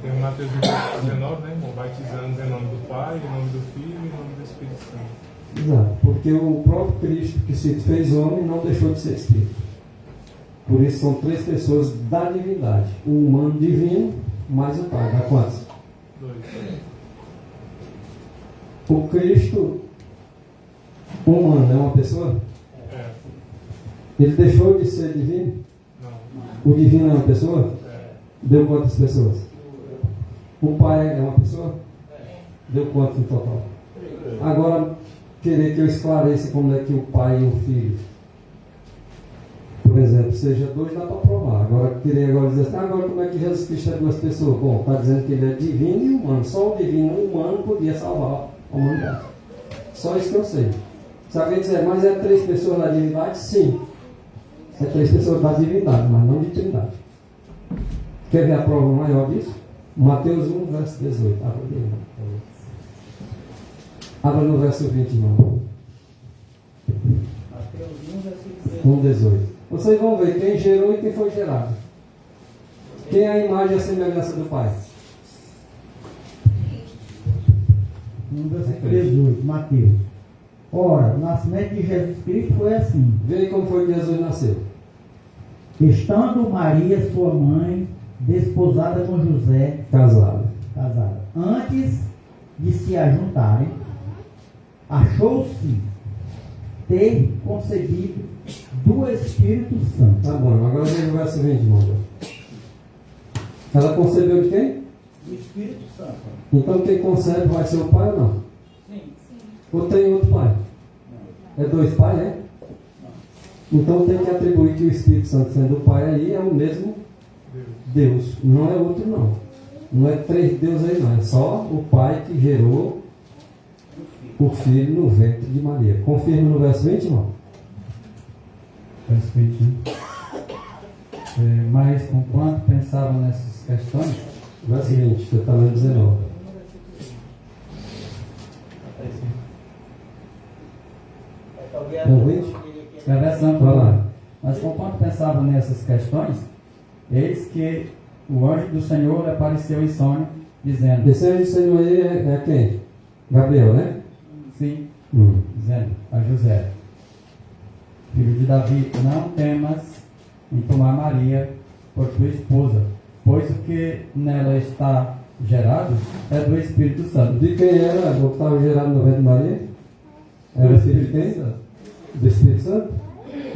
Tem o Mateus 28, 19, né, irmão? Batizando em nome do Pai, em nome do Filho e em nome do Espírito Santo. Exato, porque o próprio Cristo que se fez homem não deixou de ser espírito. Por isso são 3 pessoas da divindade. O humano divino mais o Pai. Dá quantos? 2. O Cristo humano é uma pessoa? É. Ele deixou de ser divino? Não. O divino é uma pessoa? É. Deu quantas pessoas? O Pai é uma pessoa? Deu quantos no total? Agora, querer que eu esclareça como é que o Pai e o Filho, por exemplo, seja 2, dá para provar. Agora, querer dizer assim, agora como é que Jesus Cristo é 2 pessoas? Bom, está dizendo que ele é divino e humano. Só o divino e o humano podia salvar a humanidade. Só isso que eu sei. Se alguém disser, mas é 3 pessoas da divindade? Sim. É 3 pessoas da divindade, mas não de trindade. Quer ver a prova maior disso? Mateus 1, verso 18. Abra no verso 20, irmão. Mateus 1, versículo 1, 18. Vocês vão ver quem gerou e quem foi gerado. Quem é a imagem e a semelhança do Pai? 1, versículo 18, Mateus. Ora, o nascimento de Jesus Cristo foi assim. Vê aí como foi que Jesus nasceu. Estando Maria, sua mãe, desposada com José, Casado. antes de se ajuntarem, achou-se ter concebido do Espírito Santo. Tá bom, agora veja o verso 20, irmão. Ela concebeu de quem? do Espírito Santo. Então quem concebe vai ser o pai ou não? Sim. Ou tem outro pai? É 2 pais, é? Então tem que atribuir que o Espírito Santo, sendo o Pai aí, é o mesmo Deus. Não é outro, não. Não é 3 deuses aí, não. É só o Pai que gerou o Filho no ventre de Maria. Confirma no verso 20, irmão? Verso 21. Mas conquanto pensavam nessas questões, Verso 20, você está lendo 19. Então, 20? Escrevendo Vai lá. Mas conquanto pensavam nessas questões, eis que o anjo do Senhor lhe apareceu em sonho, dizendo: Esse anjo do Senhor aí é quem? Gabriel, né? Sim, dizendo a José, filho de Davi, não temas em tomar Maria por tua esposa, pois o que nela está gerado é do Espírito Santo. De quem era o que estava gerado no ventre de Maria? Era o filho de quem? Do Espírito Santo?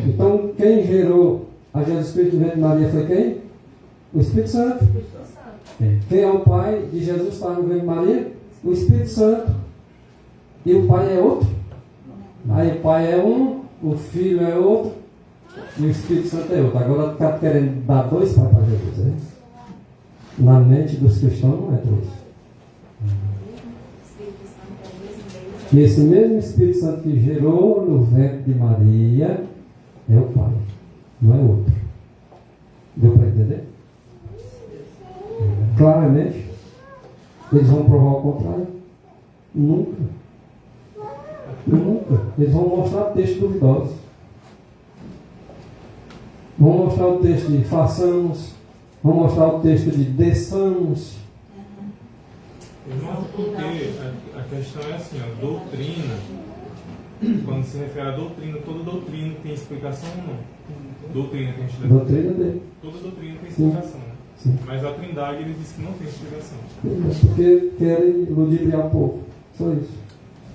Então quem gerou a Jesus Cristo no ventre de Maria foi quem? O Espírito Santo. Sim. Quem é o pai de Jesus que estava no ventre de Maria? O Espírito Santo. E o pai é outro? Aí o pai é um, o filho é outro e o Espírito Santo é outro. Agora está querendo dar 2 pais para Jesus, né? Na mente dos cristãos não é 2. E esse mesmo Espírito Santo que gerou no ventre de Maria é o Pai, não é outro. Deu para entender? Claramente. Eles vão provar o contrário? Nunca. Nunca. Eles vão mostrar textos duvidosos. Vão mostrar o texto de façamos, vão mostrar o texto de desçamos. Irmão, porque a questão é assim, a doutrina, quando se refere à doutrina, toda doutrina tem explicação ou não? Doutrina que a gente leva. Doutrina dele. Toda doutrina tem explicação, né? Sim. Mas a Trindade ele diz que não tem explicação. Porque querem ludibriar o povo. Só isso.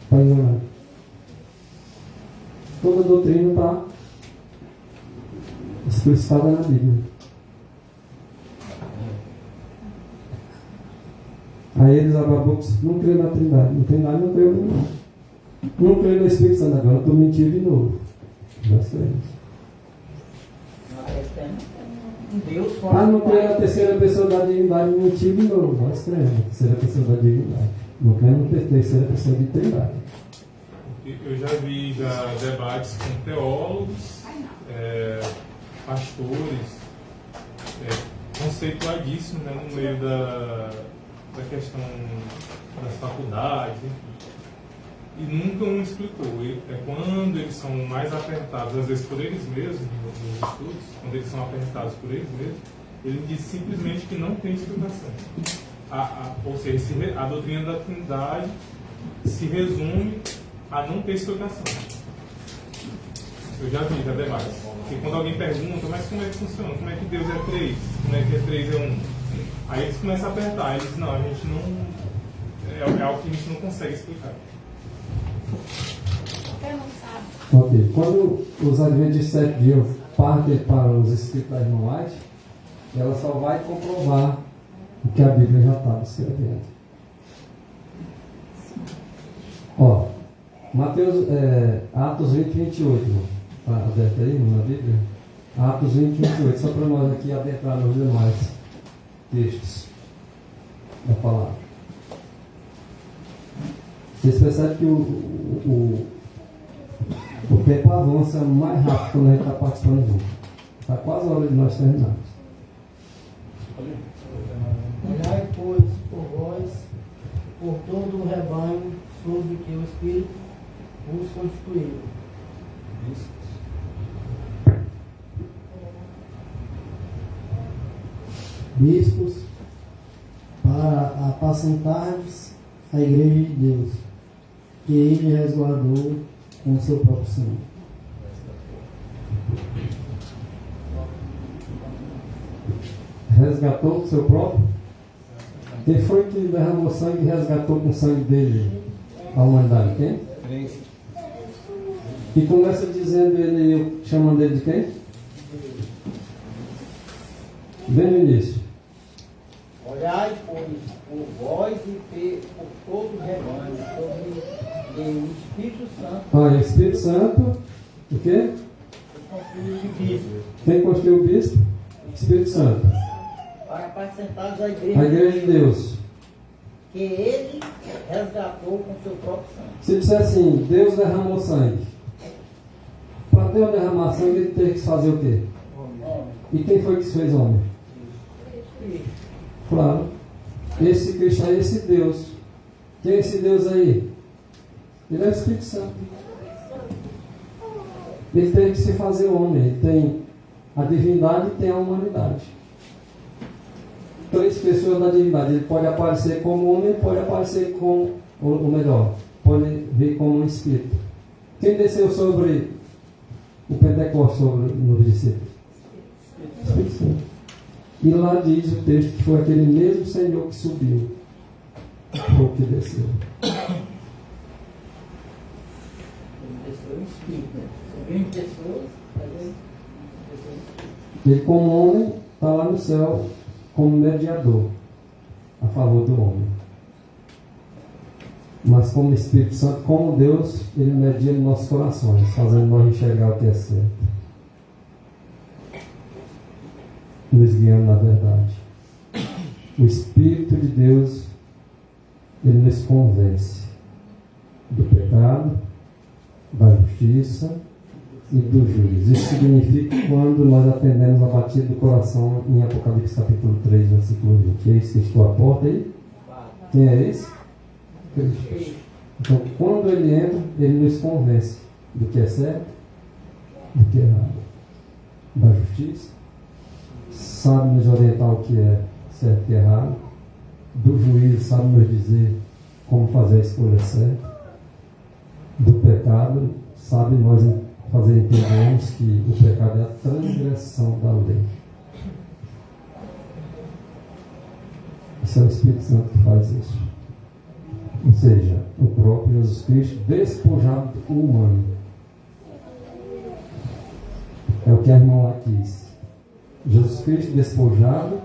Para enganar. Toda doutrina está explicitada na Bíblia. Aí eles abrem a boca e não creem na Trindade. Na Trindade não creio não. Não creio no Espírito Santo. Agora estou mentindo de novo. Nós cremos. Deus Não creio na terceira pessoa da divindade. Mentir de novo. Nós cremos na terceira pessoa da divindade. Não creio na terceira pessoa de Trindade. Eu já vi debates com teólogos, pastores, conceituadíssimos, né, no meio da questão das faculdades, enfim. E nunca um explicou. Quando eles são mais apertados, às vezes por eles mesmos, nos estudos, quando eles são apertados por eles mesmos, ele diz simplesmente que não tem explicação. Ou seja, a doutrina da Trindade se resume a não ter explicação. Eu já vi, já debates. Porque quando alguém pergunta, mas como é que funciona? Como é que Deus é 3? Como é que é 3 é 1? Aí eles começam a apertar. Eles dizem, não, a gente não... É algo que a gente não consegue explicar. Ok. Quando os adventistas de 7 dias partem para os escritos da irmã White, ela só vai comprovar o que a Bíblia já estava escrevendo. Ó, Mateus, Atos 20, 28. Está aberto aí na Bíblia? Atos 20, 28. Só para nós aqui adentrar nos demais textos da palavra. Vocês percebem que o tempo avança mais rápido quando a gente está participando junto. Está quase a hora de nós terminarmos. Olhai, pois, por vós, por todo o rebanho sobre que o Espírito vos constituiu. Bispos, para apacentardes a igreja de Deus, que ele resguardou com o seu próprio sangue. Resgatou com o seu próprio? Quem foi que derramou sangue e resgatou com o sangue dele a humanidade? Quem? E começa dizendo ele, chamando ele de quem? Bem no início. Olhai, pois, por vós e por todo o rebanho, sobre o Espírito Santo. Olha, o Espírito Santo, o quê? Quem construiu o bispo? Espírito Santo. Para apacentar a igreja. A igreja de Deus. Que ele resgatou com seu próprio sangue. Se disser assim, Deus derramou sangue. Para Deus derramar sangue, ele teve que fazer o quê? E quem foi que se fez homem? Claro. Esse Cristo é esse Deus. Quem é esse Deus aí? Ele é o Espírito Santo. Ele tem que se fazer homem. Ele tem a divindade e tem a humanidade. 3 pessoas da divindade. Ele pode aparecer como homem, pode aparecer como, ou melhor, pode vir como um Espírito. Quem desceu sobre o Pentecostes, sobre nos discípulos? Espírito Santo. E lá diz o texto que foi aquele mesmo Senhor que subiu, foi o que desceu. Ele, como homem, está lá no céu como mediador a favor do homem. Mas como Espírito Santo, como Deus, ele media nos nossos corações, fazendo nós enxergar o que é certo, nos guiando na verdade. O Espírito de Deus, ele nos convence. do pecado, da justiça e do juízo. Isso significa quando nós atendemos a batida do coração em Apocalipse capítulo 3, versículo 20. É isso que estou à porta aí? Quem é esse? Cristo. Então, quando ele entra, ele nos convence do que é certo, do que é errado, da justiça, sabe nos orientar o que é certo e errado, do juízo, sabe nos dizer como fazer a escolha certa, do pecado, sabe nós fazer entendermos que o pecado é a transgressão da lei. Esse é o Espírito Santo que faz isso. Ou seja, o próprio Jesus Cristo despojado do humano. É o que a irmã lá quis. Jesus Cristo despojado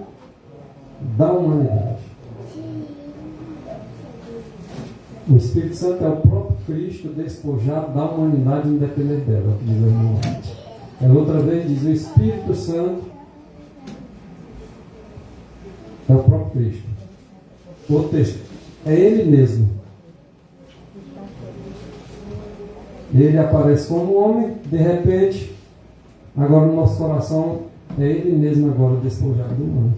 da humanidade. O Espírito Santo é o próprio Cristo despojado da humanidade independente dela, é o que diz a irmã lá. Ela outra vez diz: o Espírito Santo é o próprio Cristo. O texto é Ele mesmo. Ele aparece como homem, de repente, agora no nosso coração, é Ele mesmo agora despojado do humano.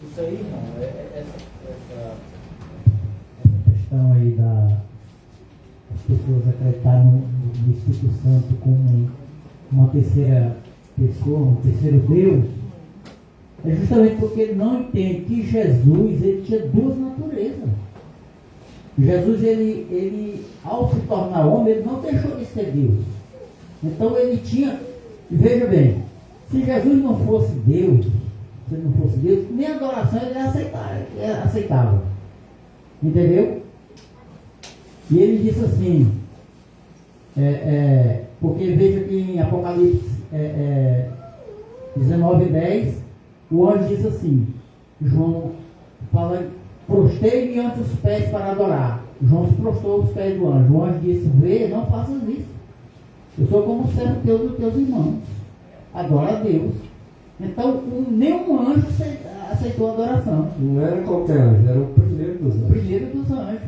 Isso aí, irmão, essa questão aí das pessoas acreditarem no Espírito Santo como uma terceira pessoa, um terceiro Deus, é justamente porque ele não entende que Jesus ele tinha duas naturezas. Jesus, ele ao se tornar homem, ele não deixou de ser Deus. Então ele tinha, veja bem, se Jesus não fosse Deus, se ele não fosse Deus, nem a adoração ele aceitava. Entendeu? E ele disse assim, porque veja que em Apocalipse 19:10, o anjo diz assim, João fala, prostei-me ante os pés para adorar. João se prostrou aos pés do anjo. O anjo disse, vê, não faças isso. Eu sou como servo teu dos teus irmãos. Adora a Deus. Então, nenhum anjo aceitou a adoração. Não era qualquer anjo, era o primeiro dos anjos. O primeiro dos anjos.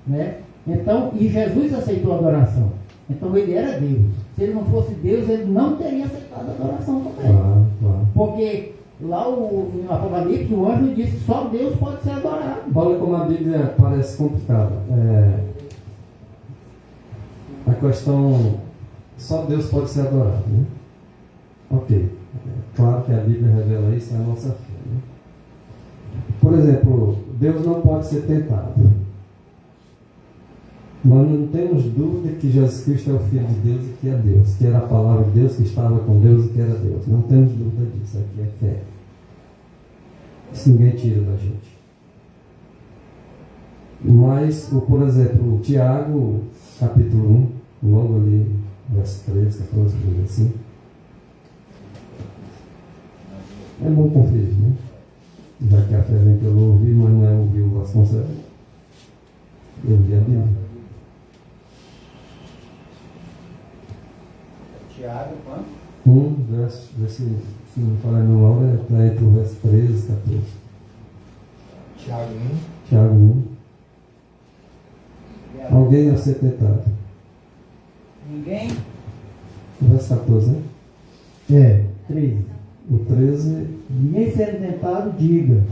Né? Então, e Jesus aceitou a adoração. Então, ele era Deus. Se ele não fosse Deus, ele não teria aceitado a adoração também. Claro. Porque lá no Apocalipse, o anjo disse que só Deus pode ser adorado. Olha como a Bíblia parece complicada. A questão, só Deus pode ser adorado, né? Ok. Claro que a Bíblia revela isso, é a nossa fé, né? Por exemplo, Deus não pode ser tentado. Nós não temos dúvida que Jesus Cristo é o Filho de Deus e que é Deus, que era a palavra de Deus, que estava com Deus e que era Deus. Não temos dúvida disso, aqui é fé. Isso ninguém tira da gente. Mas, por exemplo, Tiago, capítulo 1, logo ali, verso 13, 14, assim. É bom conferir, né? Já que a fé vem pelo ouvir, mas não é ouvir o Vasconcelos. Eu ouvi a Bíblia. Tiago, quanto? 1, verso, se não falar no aula, está entre o verso 13 e 14. Tiago 1. Tiago 1. Alguém a ser tentado. Ninguém? O verso 14, né? 13. O 13. Ninguém sendo tentado, diga,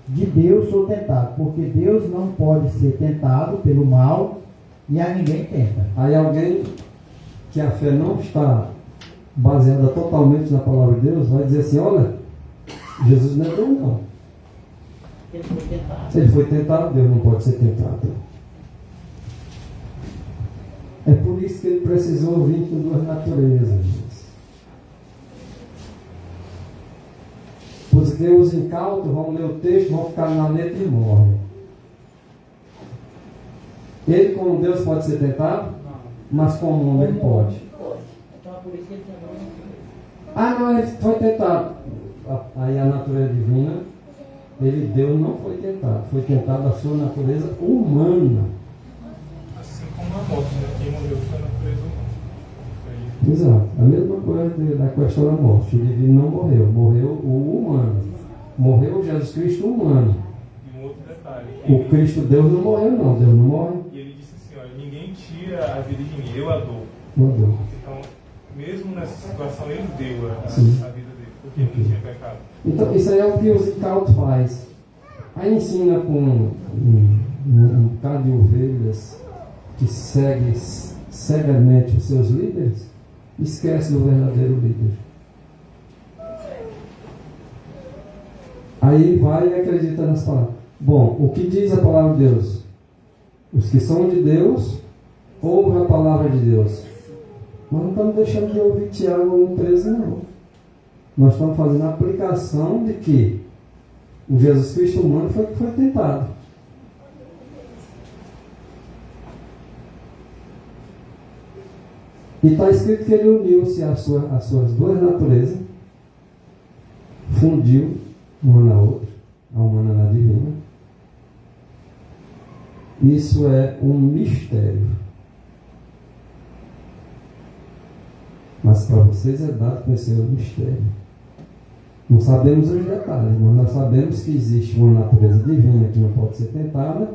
de Deus sou tentado, porque Deus não pode ser tentado pelo mal e a ninguém tenta. Aí alguém que a fé não está baseada totalmente na palavra de Deus vai dizer assim, olha, Jesus não é Deus não. Ele foi tentado. Se ele foi tentado, Deus não pode ser tentado. É por isso que ele precisou vir com duas naturezas. Porque os incautos vão ler o texto, vão ficar na letra e morrem. Ele, como Deus, pode ser tentado, mas como homem ele pode. Então é por isso que ele tentou. Não, ele foi tentado. Aí a natureza divina, Deus não foi tentado. Foi tentado a sua natureza humana. Assim como a morte, né? Quem morreu foi a natureza humana. Exato. A mesma coisa da questão da morte. O divino não morreu. Morreu o humano. Morreu Jesus Cristo humano. E um outro detalhe. O Cristo Deus não morreu não. Deus não morre. E ele disse tira a vida de mim, eu a dou. Mudou. Então, mesmo nessa situação, ele deu a Sim. vida dele, porque ele não tinha pecado. Então, isso aí é o que os incautos faz. Aí ensina com um bocado de ovelhas que segue cegamente os seus líderes, esquece do verdadeiro líder. Aí vai e acredita nas palavras. Bom, o que diz a palavra de Deus? Os que são de Deus, ouvem a palavra de Deus. Nós não estamos deixando de ouvir Tiago 1,13, não. Nós estamos fazendo a aplicação de que o Jesus Cristo humano foi que foi tentado. E está escrito que ele uniu-se às suas duas naturezas, fundiu uma na outra, a humana na divina. Isso é um mistério. Mas para vocês é dado conhecer o mistério. Não sabemos os detalhes, mas nós sabemos que existe uma natureza divina que não pode ser tentada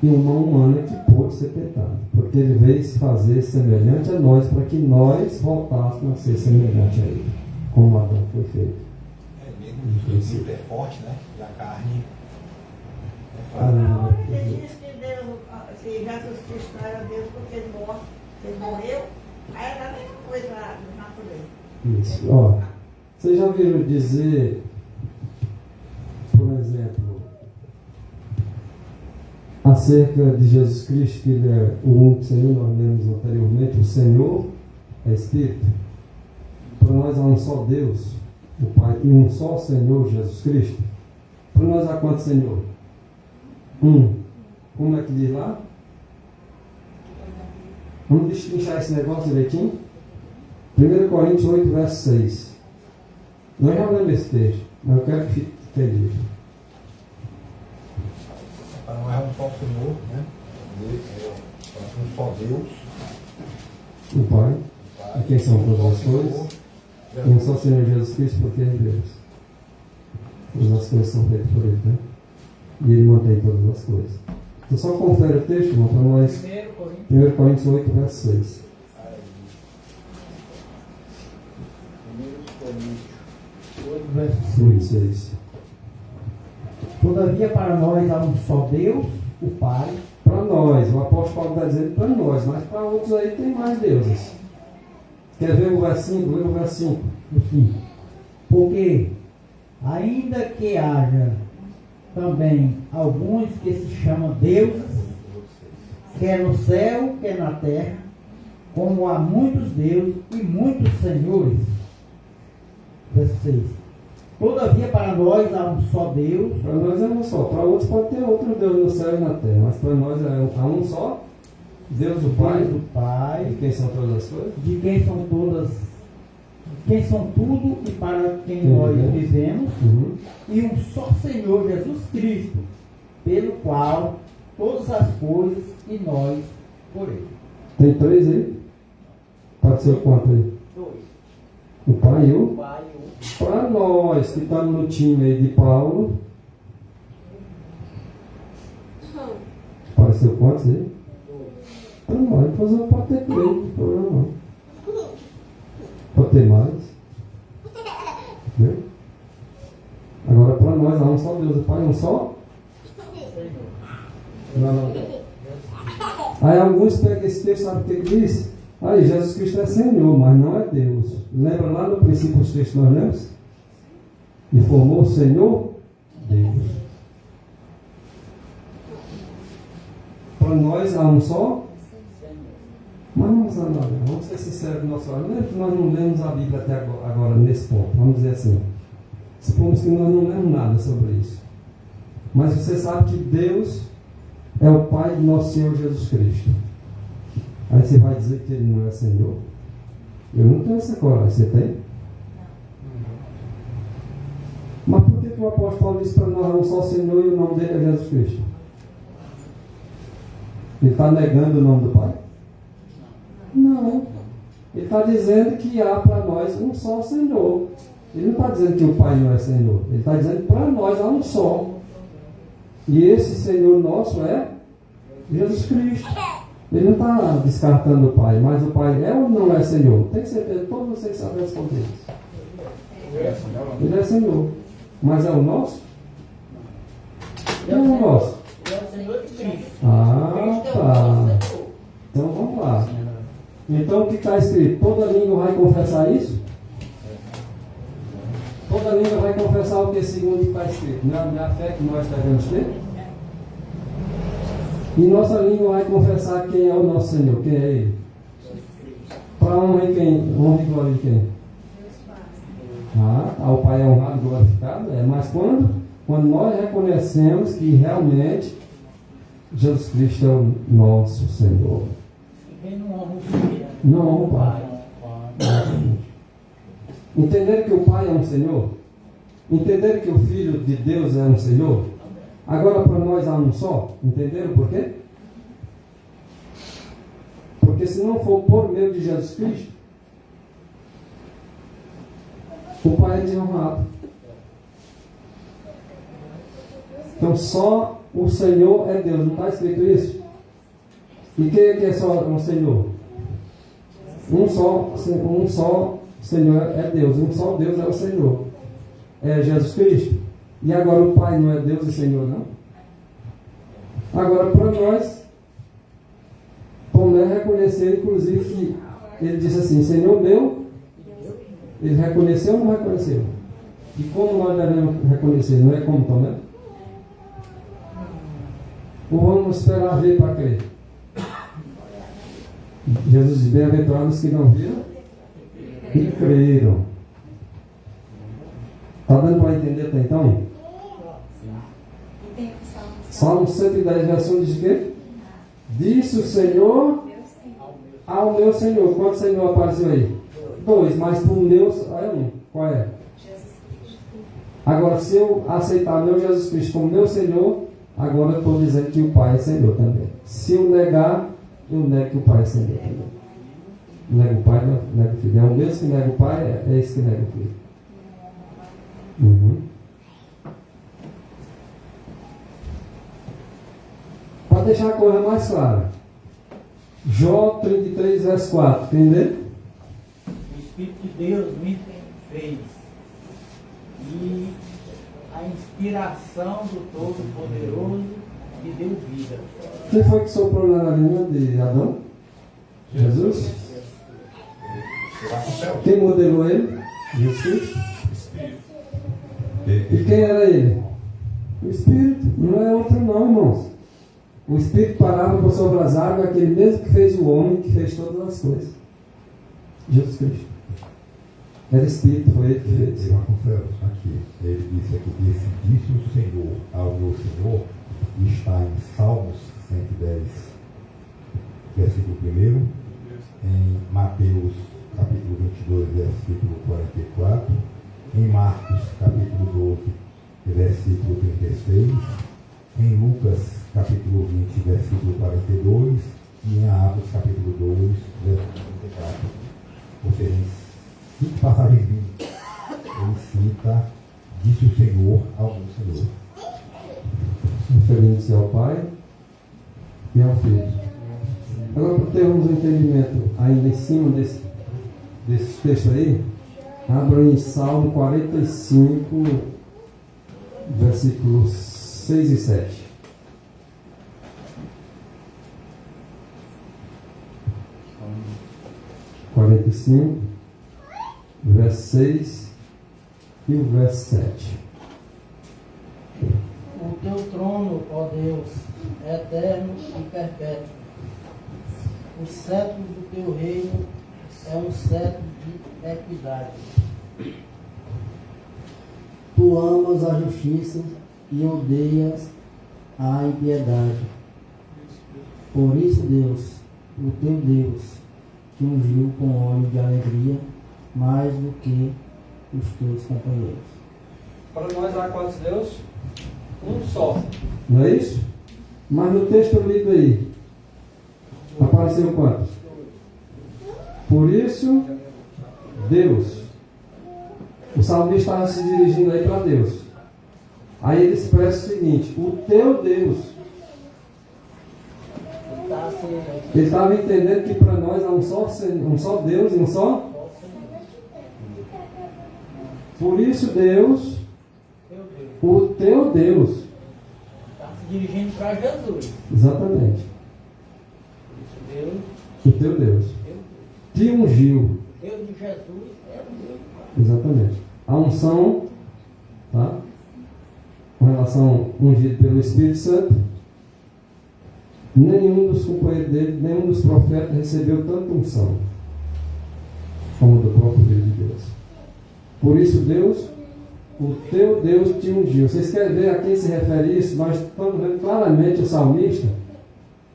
e uma humana que pode ser tentada. Porque ele veio se fazer semelhante a nós para que nós voltássemos a ser semelhante a ele, como Adão foi feito. Mesmo o princípio é forte, né? E a carne é fraca. Você diz que Deus, se Jesus Cristo não era Deus porque ele morreu, aí era a mesma coisa da natureza. Isso. Ó, vocês já viram dizer, por exemplo, acerca de Jesus Cristo, que ele é o único Senhor, nós lemos anteriormente, o Senhor é Espírito. Para nós há um só Deus, o Pai, e um só Senhor, Jesus Cristo. Para nós há quantos Senhor? Como é que diz lá? Vamos destrinchar esse negócio direitinho? 1 Coríntios 8, verso 6. Nós já lemos esse texto, mas eu quero que fique entendido. Para nós é um só Senhor, né? Um só Deus. O Pai, e quem são todas as coisas, e um só Senhor Jesus Cristo, porque é Deus. Todas as coisas são feitas por Ele, né? E Ele mantém todas as coisas. Então só confere o texto, irmão, para nós. 1 Coríntios 8, verso 6. 8, verso 8, 6. 6. Todavia para nós há um só Deus, o Pai. Para nós, o apóstolo Paulo está dizendo para nós, mas para outros aí tem mais deuses. Quer ver o verso 5? Vê o verso 5. Sim. Porque, ainda que haja também alguns que se chamam deuses, quer no céu, quer na terra, como há muitos deuses e muitos senhores. Verso 6. Todavia para nós há um só Deus. Para nós é um só. Para outros pode ter outro Deus no céu e na terra, mas para nós há um só. Deus o Pai. Deus o Pai. De quem são todas as coisas? De quem são todas. Quem são tudo e para quem nós vivemos. E um só Senhor Jesus Cristo, pelo qual todas as coisas e nós por Ele. Tem 3 aí? Pode ser o quanto aí? 2. O Pai e o? O Pai e o... Para nós que estamos no time aí de Paulo, apareceu quantos aí? 2. Para nós, depois eu pode ter 3, não tem problema não. Pode ter mais. Né? Agora para nós há um só Deus, o Pai é um só? Não. Aí alguns pegam esse texto, sabe o que ele diz? Aí Jesus Cristo é Senhor, mas não é Deus. Lembra lá no princípio os textos que nós lemos? E formou o Senhor Deus. Para nós há um só? Mas vamos analisar, vamos ser sinceros com nosso olho. Não é que nós não lemos a Bíblia até agora nesse ponto, vamos dizer assim. Supomos que nós não lemos nada sobre isso. Mas você sabe que Deus é o Pai de nosso Senhor Jesus Cristo. Aí você vai dizer que Ele não é Senhor? Eu não tenho essa coragem, você tem? Mas por que o apóstolo Paulo disse para nós um só Senhor e o nome dele é Jesus Cristo? Ele está negando o nome do Pai? Não. Ele está dizendo que há para nós um só Senhor. Ele não está dizendo que o Pai não é Senhor. Ele está dizendo que para nós há um só. E esse Senhor nosso é Jesus Cristo. Ele não está descartando o Pai, mas o Pai é ou não é Senhor? Tem certeza, todos vocês sabem responder isso. Ele é Senhor. Mas é o nosso? Não é o nosso. Ah, tá. Então vamos lá. Então o que está escrito? Toda língua vai confessar isso? Toda língua vai confessar o que segundo o que está escrito? Não é a fé que nós devemos ter? E nossa língua vai confessar quem é o nosso Senhor, quem é Ele. Para honra e quem? Honra e glória de quem? O Pai é honrado e glorificado. Mas quando? Quando nós reconhecemos que realmente Jesus Cristo é o nosso Senhor. Não honra o Pai. Entender que o Pai é um Senhor? Entender que o Filho de Deus é um Senhor? Agora para nós há um só. Entenderam por quê? Porque se não for por meio de Jesus Cristo, o Pai é desonrado. Então só o Senhor é Deus. Não está escrito isso? E quem é que é só um Senhor? Um só Senhor é Deus. Um só Deus é o Senhor. É Jesus Cristo. E agora o Pai não é Deus e Senhor, não? Agora para nós, Tomé reconhecer, inclusive, que ele disse assim, Senhor meu, ele reconheceu ou não reconheceu? E como nós devemos reconhecer? Não é como Tomé? Ou vamos esperar ver para crer? Jesus diz, bem-aventurados que não viram e creram. Está dando para entender até então? Salmo 110, versão diz o quê? Disse o Senhor ao meu Senhor. Quanto Senhor apareceu aí? 2, mas para o meu é 1. Qual é? Agora, se eu aceitar meu Jesus Cristo como meu Senhor, agora eu estou dizendo que o Pai é Senhor também. Se eu negar, eu nego que o Pai é Senhor também. Nega o Pai, não nega o Filho. É o mesmo que nega o Pai, é esse que nega o Filho. Para deixar a coisa mais clara, Jó 33, verso 4, entendeu? O Espírito de Deus me fez, e a inspiração do Todo-Poderoso me deu vida. Quem foi que soprou na narina de Adão? Jesus? Quem modelou ele? Jesus? E quem era ele? O Espírito. Não é outro não, irmãos. O Espírito parava por sobre as águas, aquele mesmo que fez o homem, que fez todas as coisas. Jesus Cristo. Era Espírito, foi ele que fez. Aqui, ele disse aqui, disse o Senhor ao meu Senhor, está em Salmos 110, versículo 1, em Mateus capítulo 22, versículo 44, em Marcos capítulo 12, versículo 36, em Lucas capítulo 20, versículo 42, e em Atos capítulo 2, versículo 34. Ou seja, em 5 passagens bíblicas, ele cita, disse o Senhor ao meu Senhor. Referindo-se ao Pai e ao Filho. Agora, para termos um entendimento ainda em cima desse texto aí, abra em Salmo 45, versículos 6 e 7. Verso 6 e o verso 7. O teu trono, ó Deus, é eterno e perpétuo. O cetro do teu reino é um cetro de equidade. Tu amas a justiça e odeias a impiedade. Por isso, Deus, o teu Deus, te ungiu com óleo de alegria, mais do que os teus companheiros. Para nós há quantos Deus? Um só. Não é isso? Mas no texto lido aí, apareceu quantos? Por isso, Deus. O salmista estava se dirigindo aí para Deus. Aí ele expressa o seguinte: o teu Deus. Está se Ele estava entendendo que para nós há um só Deus e um só. Por isso Deus, o teu Deus. Está se dirigindo para Jesus. Exatamente. Deus, o teu Deus. Te ungiu. Deus de Jesus é o Deus. Exatamente. A unção, tá? Com relação ao ungido pelo Espírito Santo, nenhum dos companheiros dele, nenhum dos profetas recebeu tanta unção como do próprio Filho de Deus. Por isso Deus, o teu Deus te ungiu. Vocês querem ver a quem se refere isso? Nós estamos vendo claramente o salmista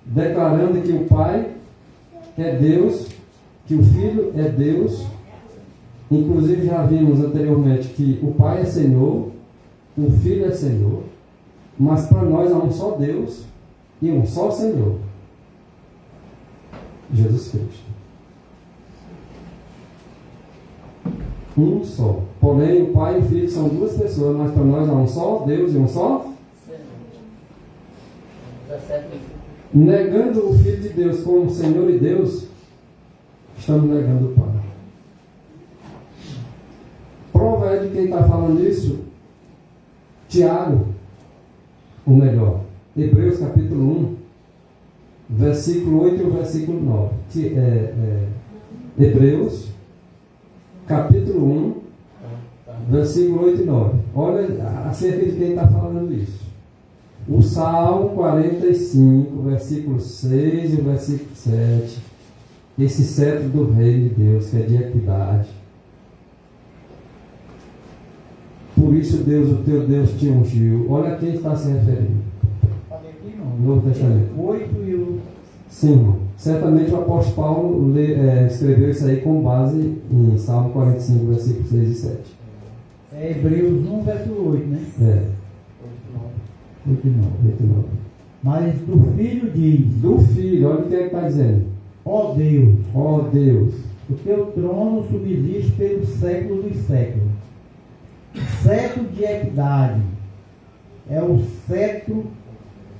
declarando que o Pai é Deus, que o Filho é Deus. Inclusive já vimos anteriormente que o Pai é Senhor, o Filho é Senhor, mas para nós há um só Deus e um só Senhor, Jesus Cristo. Um só. Porém, o Pai e o Filho são duas pessoas, mas para nós há um só Deus e um só Senhor. Negando o Filho de Deus como Senhor e Deus, estamos negando o Pai. Prova é de quem está falando isso, Tiago, ou melhor, Hebreus capítulo 1, versículo 8 e o versículo 9. Hebreus capítulo 1, versículo 8 e 9. Olha acerca de quem está falando isso. O Salmo 45, versículo 6 e o versículo 7. Esse cetro do reino de Deus, que é de equidade. Por isso Deus, o teu Deus, te ungiu. Olha a quem está se referindo. Novo Testamento. 8 e o... Sim, irmão. Certamente o apóstolo Paulo escreveu isso aí com base em Salmo 45, versículos 6 e 7. É Hebreus 1, versículo 8, né? É. 8 e 9. Mas do Filho diz... Do Filho, olha o que é que está dizendo. Ó Deus, o teu trono subsiste pelos séculos dos séculos. Cetro de equidade é o cetro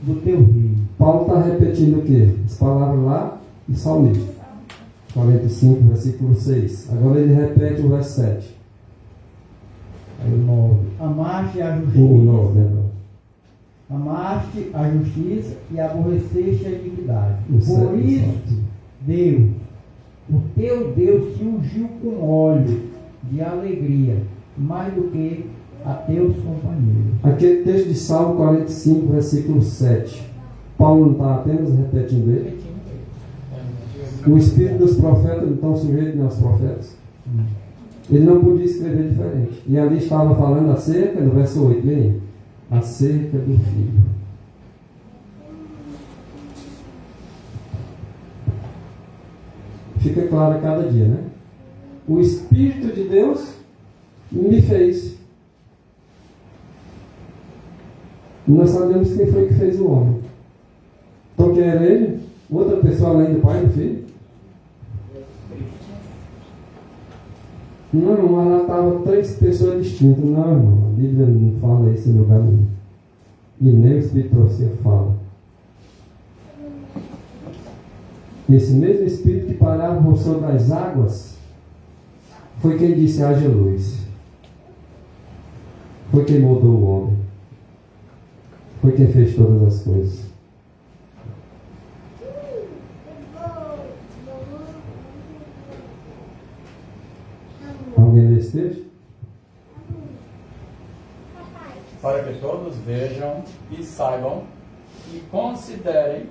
do teu reino. Paulo está repetindo o quê? As palavras lá em Salmista 45, versículo 6. Agora ele repete o verso 7. Aí o 9. Amaste a justiça. O 9, né? Amaste a justiça e aborreceste a iniquidade. O Por 7, isso, Deus, o teu Deus te ungiu com óleo de alegria, mais do que a teus companheiros. Aquele texto de Salmo 45, versículo 7. Paulo não está apenas repetindo ele? O espírito dos profetas não estão sujeitos aos profetas? Ele não podia escrever diferente. E ali estava falando acerca, no verso 8, vem, acerca do Filho. Fica claro a cada dia, né? O Espírito de Deus me fez. E nós sabemos quem foi que fez o homem. Então quem era ele? Outra pessoa além do Pai e do Filho? Não, mas lá estavam 3 pessoas distintas. Não, irmão, a Bíblia não fala isso em lugar nenhum. E nem o Espírito Profecia fala. Esse mesmo Espírito que parava sobre as águas foi quem disse: haja luz. Foi quem moldou o homem. Foi quem fez todas as coisas. Alguém lê esse texto? Para que todos vejam e saibam e considerem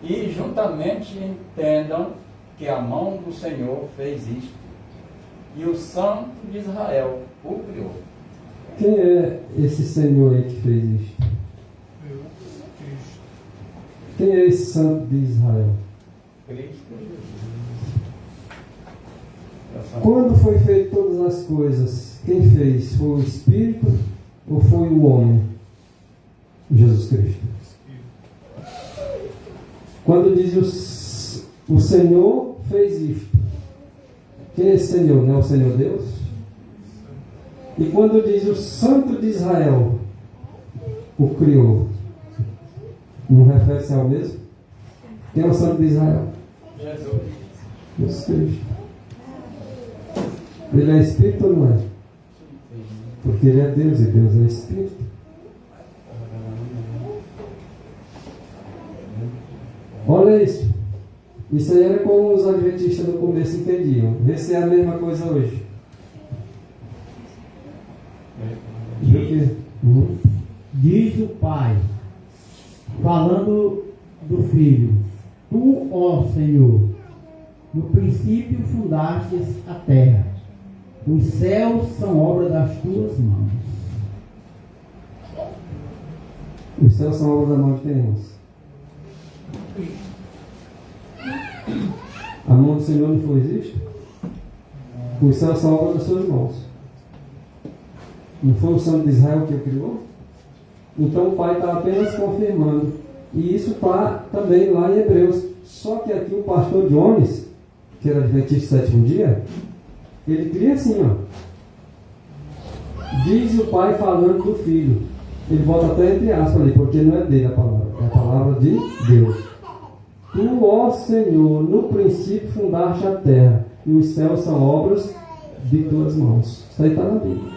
e juntamente entendam que a mão do Senhor fez isto e o Santo de Israel o criou. Quem é esse Senhor aí que fez isto? Quem é esse Santo de Israel? Cristo Jesus. Quando foi feito todas as coisas, quem fez? Foi o Espírito ou foi o homem? Jesus Cristo. Quando diz o Senhor fez isto, quem é esse Senhor? Não é o Senhor Deus? E quando diz o Santo de Israel o criou, não refere-se ao mesmo? Quem é o Santo de Israel? Jesus. Jesus Cristo. Ele é Espírito ou não é? Porque Ele é Deus e Deus é Espírito. Olha isso. Isso aí era como os adventistas no começo entendiam. Vê se é a mesma coisa hoje. Diz o Pai, falando do Filho: Tu, ó Senhor, no princípio fundastes a terra, os céus são obra das tuas mãos. Os céus são obra da mão de quem, irmãos? A mão do Senhor não foi existe? Os céus são obra das suas mãos. Não foi o Santo de Israel que o criou? Então o Pai está apenas confirmando. E isso está também lá em Hebreus. Só que aqui o pastor Jones, que era adventista do sétimo dia, ele cria assim, ó. Diz o Pai falando do Filho. Ele bota até entre aspas ali, porque não é dele a palavra, é a palavra de Deus. Tu, ó Senhor, no princípio fundaste a terra, e os céus são obras de tuas mãos. Isso aí está na Bíblia.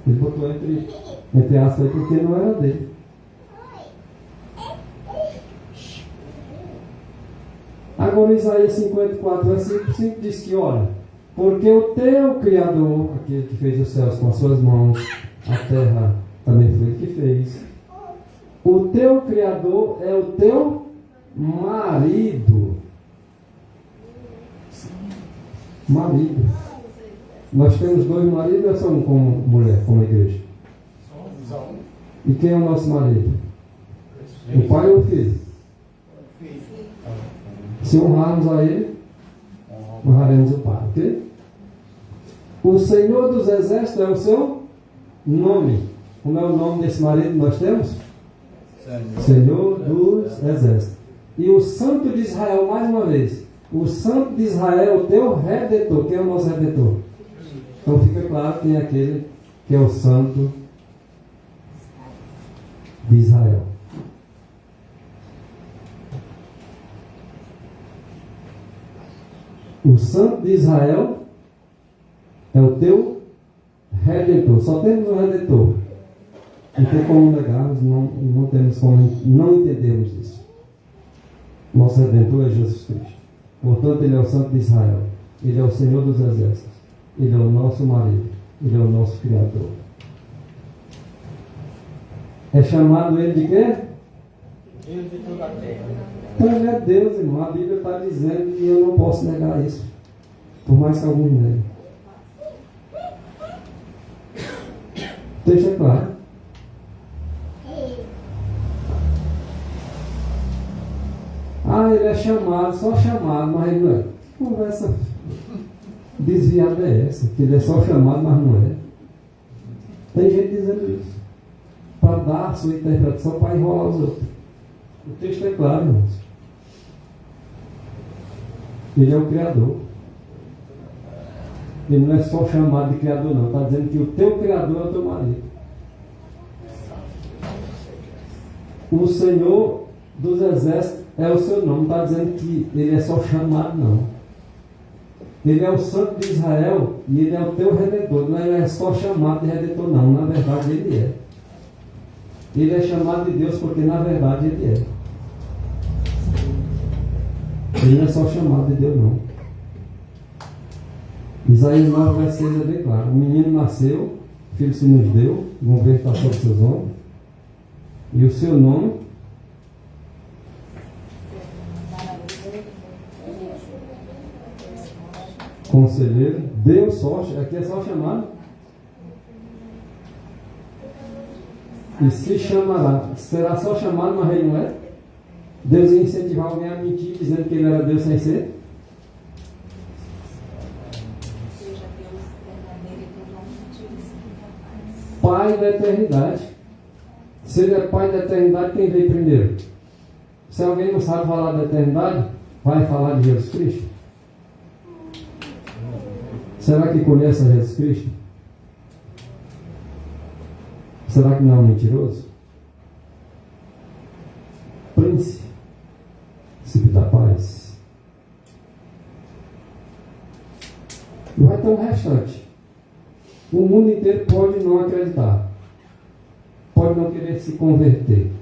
Ele botou entre aspas aí porque não era dele. Agora Isaías 54, versículo 5 diz que, olha, porque o teu Criador, aquele que fez os céus com as suas mãos, a terra também foi ele que fez. O teu Criador é o teu marido. Marido. Nós temos dois maridos ou só um como mulher, como igreja? E quem é o nosso marido? O pai ou o filho? Se honrarmos a ele, honraremos o pai, ok? O Senhor dos Exércitos é o seu nome. Como é o nome desse marido que nós temos? Senhor dos Exércitos. E o Santo de Israel, mais uma vez. O Santo de Israel é o teu Redentor. Quem é o nosso Redentor? Então fica claro quem é aquele que é o Santo de Israel. O Santo de Israel é o teu Redentor. Só temos um Redentor. Não tem como negarmos, não temos como não entendermos isso. Nosso Redentor é Jesus Cristo. Portanto, Ele é o Santo de Israel. Ele é o Senhor dos Exércitos. Ele é o nosso marido. Ele é o nosso Criador. É chamado Ele de quê? Deus de toda a terra. Então Ele é Deus, irmão. A Bíblia está dizendo e eu não posso negar isso. Por mais que alguns neguem. Deixa claro. Ah, ele é chamado, só chamado, mas ele não é. Que conversa desviada é essa? Que ele é só chamado, mas não é. Tem gente dizendo isso. Para dar a sua interpretação, para enrolar os outros. O texto é claro, irmãos. Ele é o Criador. Ele não é só chamado de Criador, não. Está dizendo que o teu Criador é o teu marido. O Senhor dos Exércitos é o seu nome. Não está dizendo que ele é só chamado, não. Ele é o Santo de Israel e ele é o teu Redentor. Não é só chamado de Redentor, não. Na verdade, ele é. Ele é chamado de Deus porque, na verdade, ele é. Ele não é só chamado de Deus, não. Isaías 9, versículo 6 é bem claro. O menino nasceu, o filho se nos deu, o governo está sobre seus ombros, e o seu nome Conselheiro, Deus só, aqui é só chamado. E se chamará, será só chamado, mas ele não é? Deus ia incentivar alguém a mentir dizendo que ele era Deus sem ser? Pai da eternidade. Se ele é Pai da eternidade, quem veio primeiro? Se alguém não sabe falar da eternidade, vai falar de Jesus Cristo? Será que conhece a Jesus Cristo? Será que não é um mentiroso? Príncipe um restante. O mundo inteiro pode não acreditar, pode não querer se converter,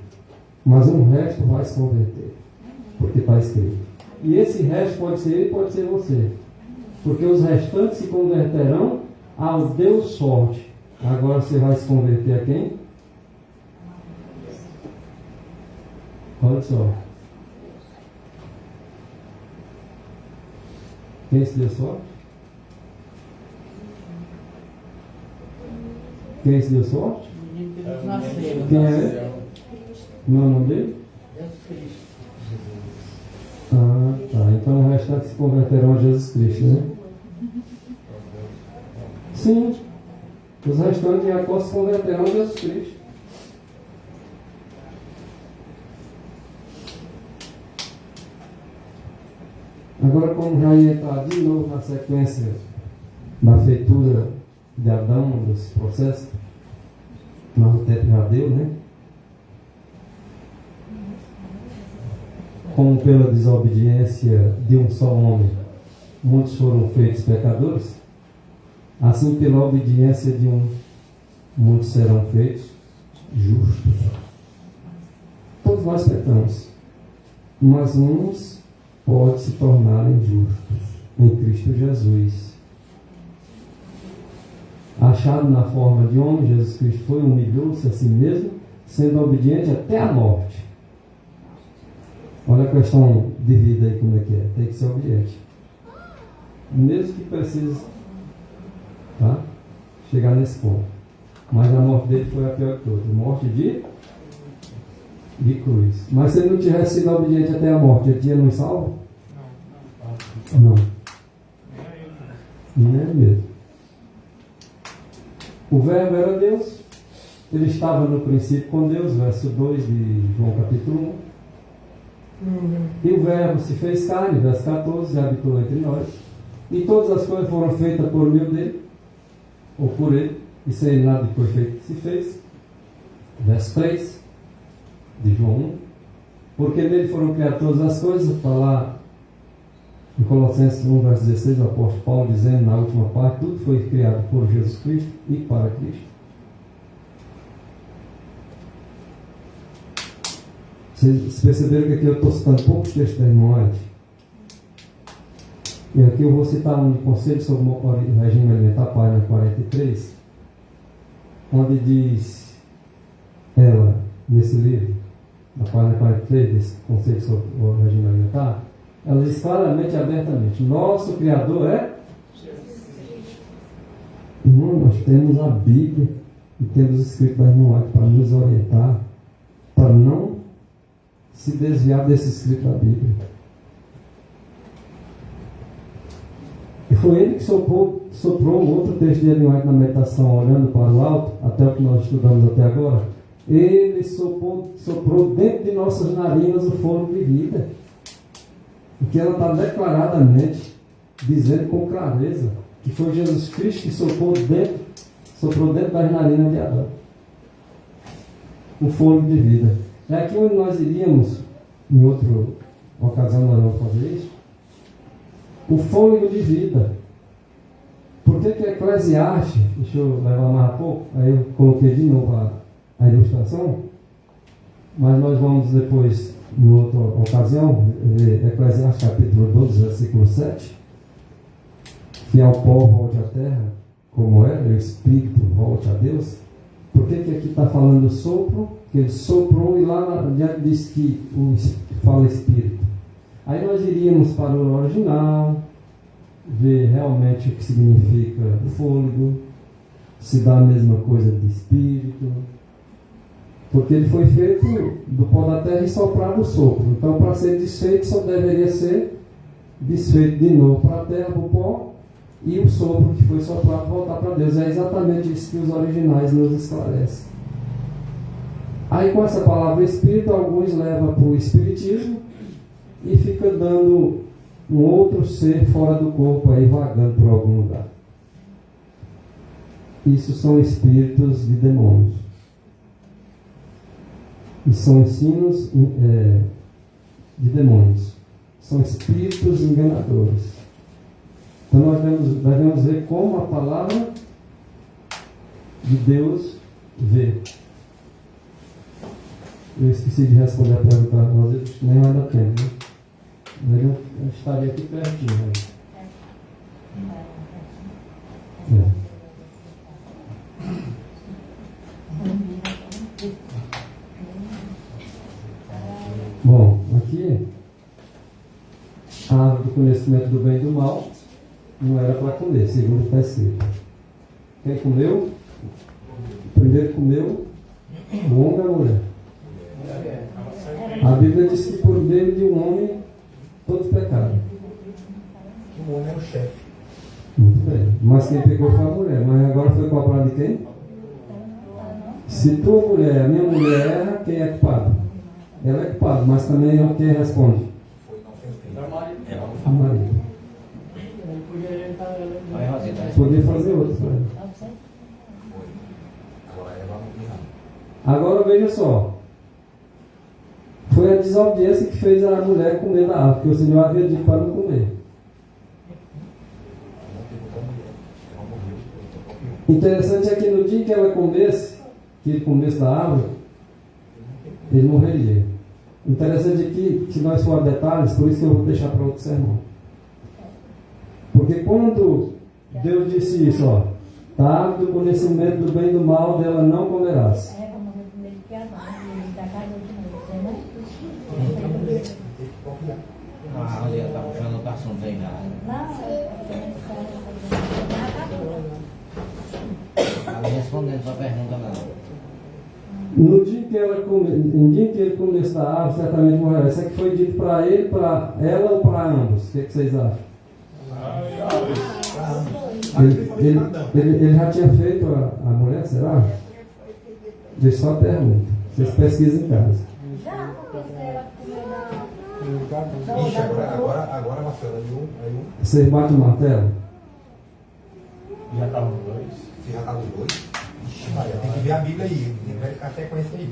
mas um resto vai se converter, porque está escrito. E esse resto pode ser ele, pode ser você, porque os restantes se converterão ao Deus forte. Agora você vai se converter a quem? Olha só. Quem é esse Deus forte? Quem é esse Deus forte? Quem é? Não é o nome dele? Jesus Cristo. Ah, tá. Então o restante se converterão a Jesus Cristo, né? Sim. Os restantes de Jacó se converterão a Jesus Cristo. Agora, como já ia entrar de novo na sequência da feitura de Adão, desse processo, mas o tempo já deu, né? Como pela desobediência de um só homem, muitos foram feitos pecadores, assim pela obediência de um, muitos serão feitos justos. Todos nós pecamos, mas uns podem se tornarem justos em Cristo Jesus. Achado na forma de homem, Jesus Cristo foi, humilhou-se a si mesmo, sendo obediente até a morte. Olha a questão de vida aí, como é que é. Tem que ser obediente. Mesmo que precise, tá? Chegar nesse ponto. Mas a morte dele foi a pior de todas. Morte de cruz. Mas se ele não tivesse sido obediente até a morte, ele tinha nos salvo? Não. Nem é mesmo. O verbo era Deus. Ele estava no princípio com Deus, verso 2 de João capítulo 1. E o verbo se fez carne, verso 14, e habitou entre nós. E todas as coisas foram feitas por meio dele, ou por ele, e sem ele nada que foi feito se fez. Verso 3 de João 1. Porque nele foram criadas todas as coisas, está lá em Colossenses 1, verso 16, o apóstolo Paulo dizendo na última parte, tudo foi criado por Jesus Cristo e para Cristo. Vocês perceberam que aqui eu estou citando poucos textos da irmã White? E aqui eu vou citar um conselho sobre o regime alimentar, página 43, onde diz ela, nesse livro, na página 43, desse conselho sobre o regime alimentar, ela diz claramente e abertamente, nosso Criador é Jesus. Irmão, nós temos a Bíblia e temos escrito da irmã White para nos orientar, para não se desviar desse escrito da Bíblia. E foi ele que soprou um outro texto de Ellen White na meditação, olhando para o alto, até o que nós estudamos até agora. Ele soprou dentro de nossas narinas o fôlego de vida. Porque ela está declaradamente dizendo com clareza que foi Jesus Cristo que soprou dentro das narinas de Adão o fôlego de vida. É aqui onde nós iríamos, em outra ocasião nós vamos fazer isso, o fôlego de vida. Por que Eclesiastes, deixa eu levar mais um pouco, aí eu coloquei de novo a ilustração, mas nós vamos depois, em outra ocasião, ver Eclesiastes capítulo 12, versículo 7, que ao pó volte à terra, como era, o Espírito volte a Deus. Por que aqui está falando sopro? Que ele soprou e lá adiante diz que fala Espírito. Aí nós iríamos para o original, ver realmente o que significa fôlego, se dá a mesma coisa de Espírito, porque ele foi feito do pó da terra e soprado o sopro. Então, para ser desfeito, só deveria ser desfeito de novo para a terra, para o pó, e o sopro que foi soprado voltar para Deus. É exatamente isso que os originais nos esclarecem. Aí, com essa palavra Espírito, alguns levam para o Espiritismo e fica dando um outro ser fora do corpo aí, vagando por algum lugar. Isso são espíritos de demônios. E são ensinos de demônios. São espíritos enganadores. Então nós devemos ver como a palavra de Deus vê. Eu esqueci de responder a pergunta para vocês, acho que nem vai dar tempo, né? Mas eu estaria aqui pertinho. Né? Bom, aqui a árvore do conhecimento do bem e do mal não era para comer, segundo está escrito. Quem comeu? Primeiro comeu o homem e a mulher. A Bíblia diz que por meio de um homem todos pecaram. O homem era o chefe. Muito bem. Mas quem pegou foi a mulher. Mas agora foi culpado de quem? Se tua mulher, a minha mulher erra, quem é culpado? Ela é culpada, mas também é quem responde? A Maria. Podia fazer outro. Né? Agora veja só. Foi a desobediência que fez a mulher comer da árvore, porque o Senhor havia dito para não comer. Interessante é que no dia que ela comesse, que ele comesse da árvore, ele morreria. Interessante é que, se nós for a detalhes, por isso que eu vou deixar para outro sermão. Porque quando Deus disse isso, ó, da árvore do conhecimento do bem e do mal, dela não comerás. Ah, ele está puxando o assunto aí, Ela respondendo sua pergunta, não. No dia que ele comesse da árvore, certamente morrerá. Isso aqui foi dito para ele, para ela ou para ambos? O que vocês acham? Ele já tinha feito a mulher, será? Deixa só a pergunta. Vocês pesquisem em casa. Ixi, agora Marcelo, Vocês batem o martelo? Já estavam os dois? Se já estavam os dois? Ixi, Maria, tem que ver a Bíblia aí, tem que verificar a sequência aí.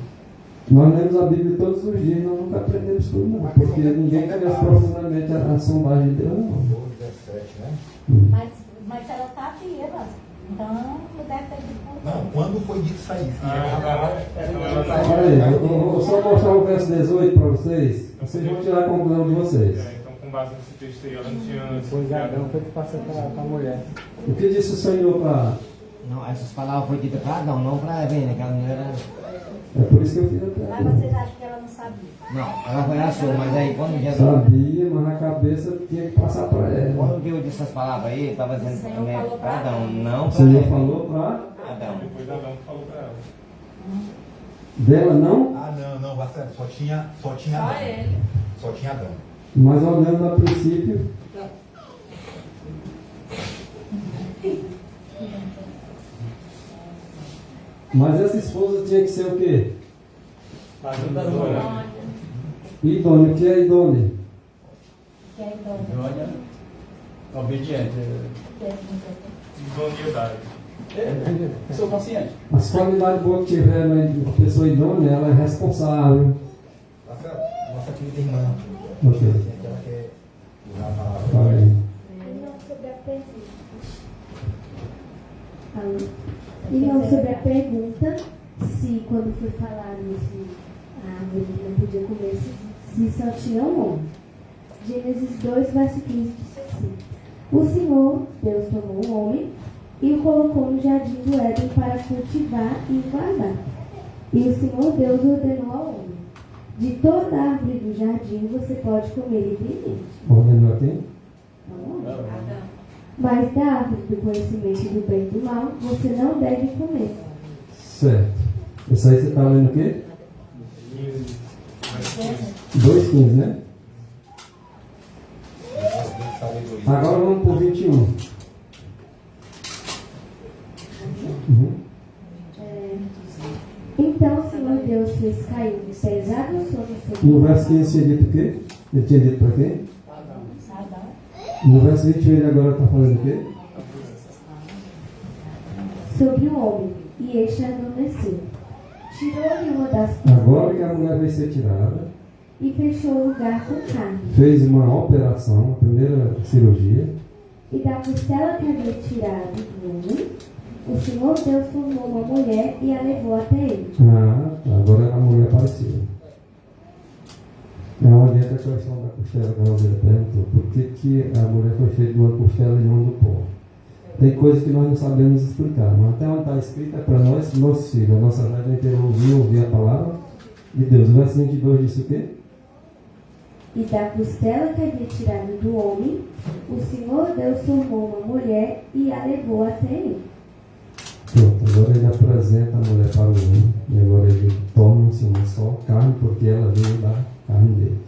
Nós lemos a Bíblia todos os dias, nós nunca aprendemos tudo, não. Porque ninguém conhece profundamente a sondagem de Deus, não. 17, né? Mas ela está viva. Então, não deve ter dito. Não, quando foi dito isso aí? Olha aí, eu vou só mostrar o verso 18 para vocês. Vocês vão tirar a conclusão de vocês. Então, com base nesse texto aí, ela não tinha... Depois Adão foi que passou para a mulher. O que disse o Senhor para... Não, essas palavras foram ditas para Adão, não para Eva, né? Que ela não era... É por isso que eu fiz a pergunta. Mas vocês acham que ela não sabia? Não, ela foi achou, mas aí quando Jesus... Sabia, mas na cabeça tinha que passar para ela. Quando Deus disse essas palavras aí, ele estava dizendo para Adão, não O para Senhor Eva. falou para... Adão. Depois Adão falou para ela. Dela não? Ah, não, Marcelo, só tinha Adão. ele. Só tinha Adão. Mas olhando a princípio... Mas essa esposa tinha que ser o quê? Idônea. O que é idônea? Que é idônea. Obediente. Idoneidade. Sou consciente. As qualidades boas que tiver uma pessoa idônea, ela é responsável. Marcelo, nossa querida irmã. Ok. Ela quer usar a palavra. Fala aí. Irmão, sobre a pergunta, se quando foi falado isso, a árvore não podia comer, se só tinha um homem. Gênesis 2, verso 15 diz assim: O Senhor, Deus, tomou o homem e o colocou no jardim do Éden para cultivar e guardar. E o Senhor Deus ordenou ao homem: De toda a árvore do jardim você pode comer livremente. Ordenou quem? Adão. Mas da árvore do conhecimento do bem e do mal, você não deve comer. Certo. Isso aí você está lendo o quê? 2,15, né? Agora vamos para o 21. Então o Senhor Deus fez cair um pesado sono sobre No verso 15 tinha dito o quê? Ele tinha dito para quem? No verso 21 ele agora está falando o quê? sobre o homem, e este adormeceu. Tirou-lhe uma das Agora que a mulher vai ser tirada, e fechou o lugar com carne. fez uma operação, a primeira cirurgia, E da costela que havia tirado do homem, o Senhor Deus formou uma mulher e a levou até ele. Agora a mulher apareceu. É onde entra a questão da costela que a Roseira perguntou. Por que a mulher foi feita de uma costela e não do pó? Tem coisas que nós não sabemos explicar, mas até onde está escrito é para nós, nossos filhos. A nossa vida inteira ouvir a palavra de Deus. O verso 22 diz o quê? E da costela que havia tirado do homem, o Senhor Deus formou uma mulher e a levou até ele. Pronto, agora ele apresenta a mulher para o homem. E agora ele torna-se uma só carne, porque ela veio da carne dele.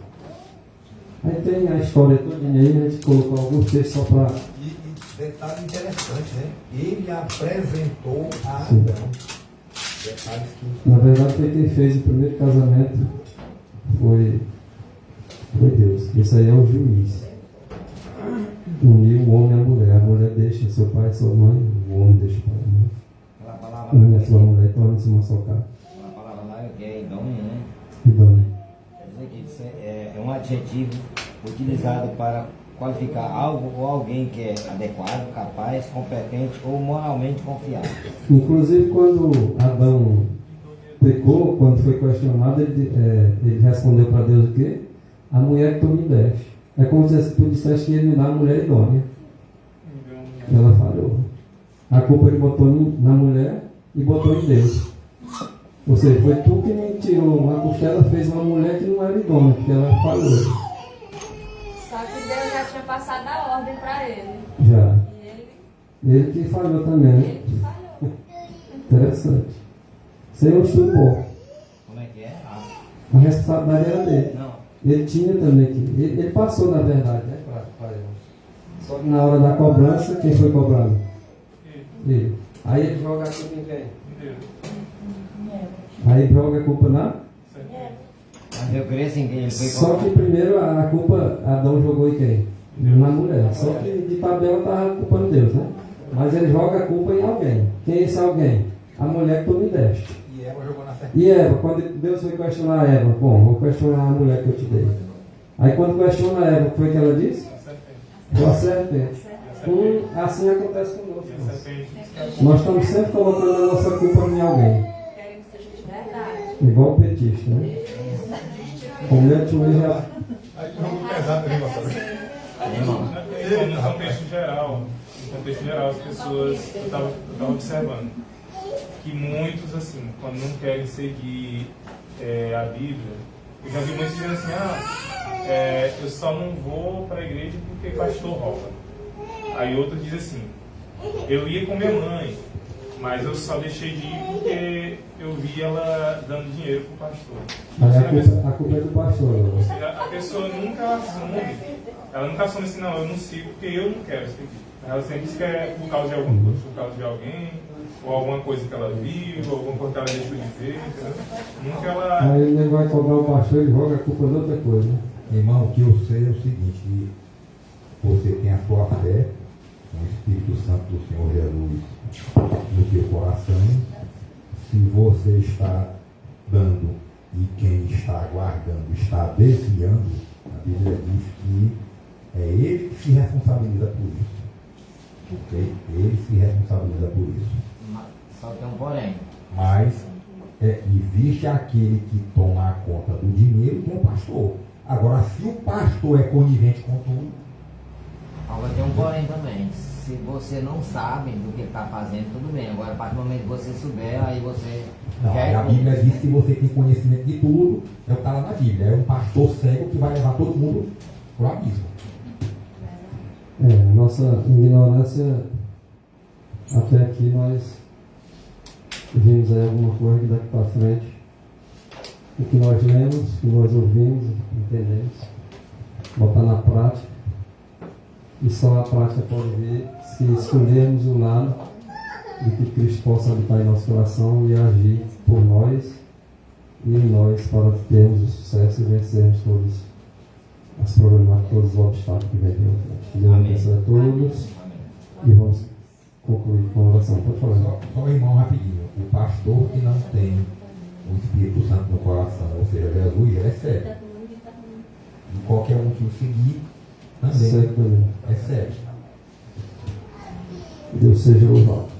Aí tem a história toda aí, a gente colocou alguns textos só para... Detalhe interessante, né? Ele apresentou a Adão. Detalhes que... Na verdade, foi quem fez o primeiro casamento. Foi Deus. Isso aí é o juiz. Uniu o homem e a mulher. A mulher deixa seu pai e sua mãe. O homem deixa o pai e a mãe. Une a sua mulher e torna-se uma só carne. A palavra lá é idônea, né? Idônea. Quer dizer que isso é um adjetivo utilizado para qualificar algo ou alguém que é adequado, capaz, competente ou moralmente confiável. Inclusive, quando Adão pecou, quando foi questionado, ele respondeu para Deus o quê? A mulher que tu me deste. É como se tu disseste que ia me dar a mulher idônea. Ela falhou. A culpa ele botou na mulher e botou em Deus. Ou seja, foi tu que me tirou uma costela, fez uma mulher que não era idônea, porque ela falhou. Só que Deus já tinha passado a ordem para ele. Já. E ele que falhou também, né? Ele que falhou. Interessante. Sem um estudo bom. Como é que é? A responsabilidade era dele. Não. Ele tinha também que. Ele passou, na verdade, né? Para ele. Só que na hora da cobrança, quem foi cobrado? Ele. Aí ele joga a culpa em quem? Aí joga a culpa na? Mas eu creio assim que ele foi Só que primeiro a culpa Adão jogou em quem? Na mulher. Só que de tabela estava culpando Deus, né? Mas ele joga a culpa em alguém. Quem é esse alguém? A mulher que tu me deste. E Eva jogou na serpente. E Eva, quando Deus foi questionar a Eva, bom, vou questionar a mulher que eu te dei. Aí quando questiona a Eva, o que foi que ela disse? Foi a serpente. Assim acontece conosco. Nós estamos sempre colocando a nossa culpa em alguém. Igual o petista, né? Como é que o já... No contexto geral, as pessoas, eu estava observando que muitos, assim, quando não querem seguir a Bíblia, eu já vi muitos dizendo assim, eu só não vou para a igreja porque pastor rouba. Aí outros dizem assim, eu ia com minha mãe, mas eu só deixei de ir porque eu vi ela dando dinheiro para o pastor. Aí a culpa é do pastor. Ou seja, a pessoa nunca assume assim, não, eu não sigo porque eu não quero seguir. Ela sempre diz que é por causa de alguém, ou alguma coisa que ela viu, ou alguma coisa que ela deixou de ver, entendeu? Nunca ela... Aí ele vai cobrar o pastor, ele joga a culpa de outra coisa. Irmão, o que eu sei é o seguinte, que você tem a sua fé, o Espírito Santo do Senhor Jesus no teu coração. Se você está dando e quem está aguardando está desviando, a Bíblia diz que é ele que se responsabiliza por isso. Ok? Ele se responsabiliza por isso. Só tem um porém. Mas existe aquele que toma a conta do dinheiro, que é o pastor. Agora, se o pastor é conivente com tudo... Agora tem um porém também. Se você não sabe do que está fazendo, tudo bem. Agora, a partir do momento que você souber, aí você... Não, a Bíblia diz que você tem conhecimento de tudo, é o que está lá na Bíblia. É um pastor cego que vai levar todo mundo para o abismo. Nossa ignorância, até aqui nós vimos aí alguma coisa que daqui para frente, o que nós lemos, o que nós ouvimos, entendemos, botar na prática, e só a prática pode ver se escolhermos o lado de que Cristo possa habitar em nosso coração e agir por nós e em nós para termos o sucesso e vencermos todos os problemas, todos os obstáculos que vêm pela frente. Deus abençoe a todos. E vamos concluir com a oração. Pode falar. Só irmão, rapidinho. O pastor que não tem o Espírito Santo no coração, ou seja, Jesus, ele é cego. E qualquer um que o seguir também é cego. Deus seja louvado.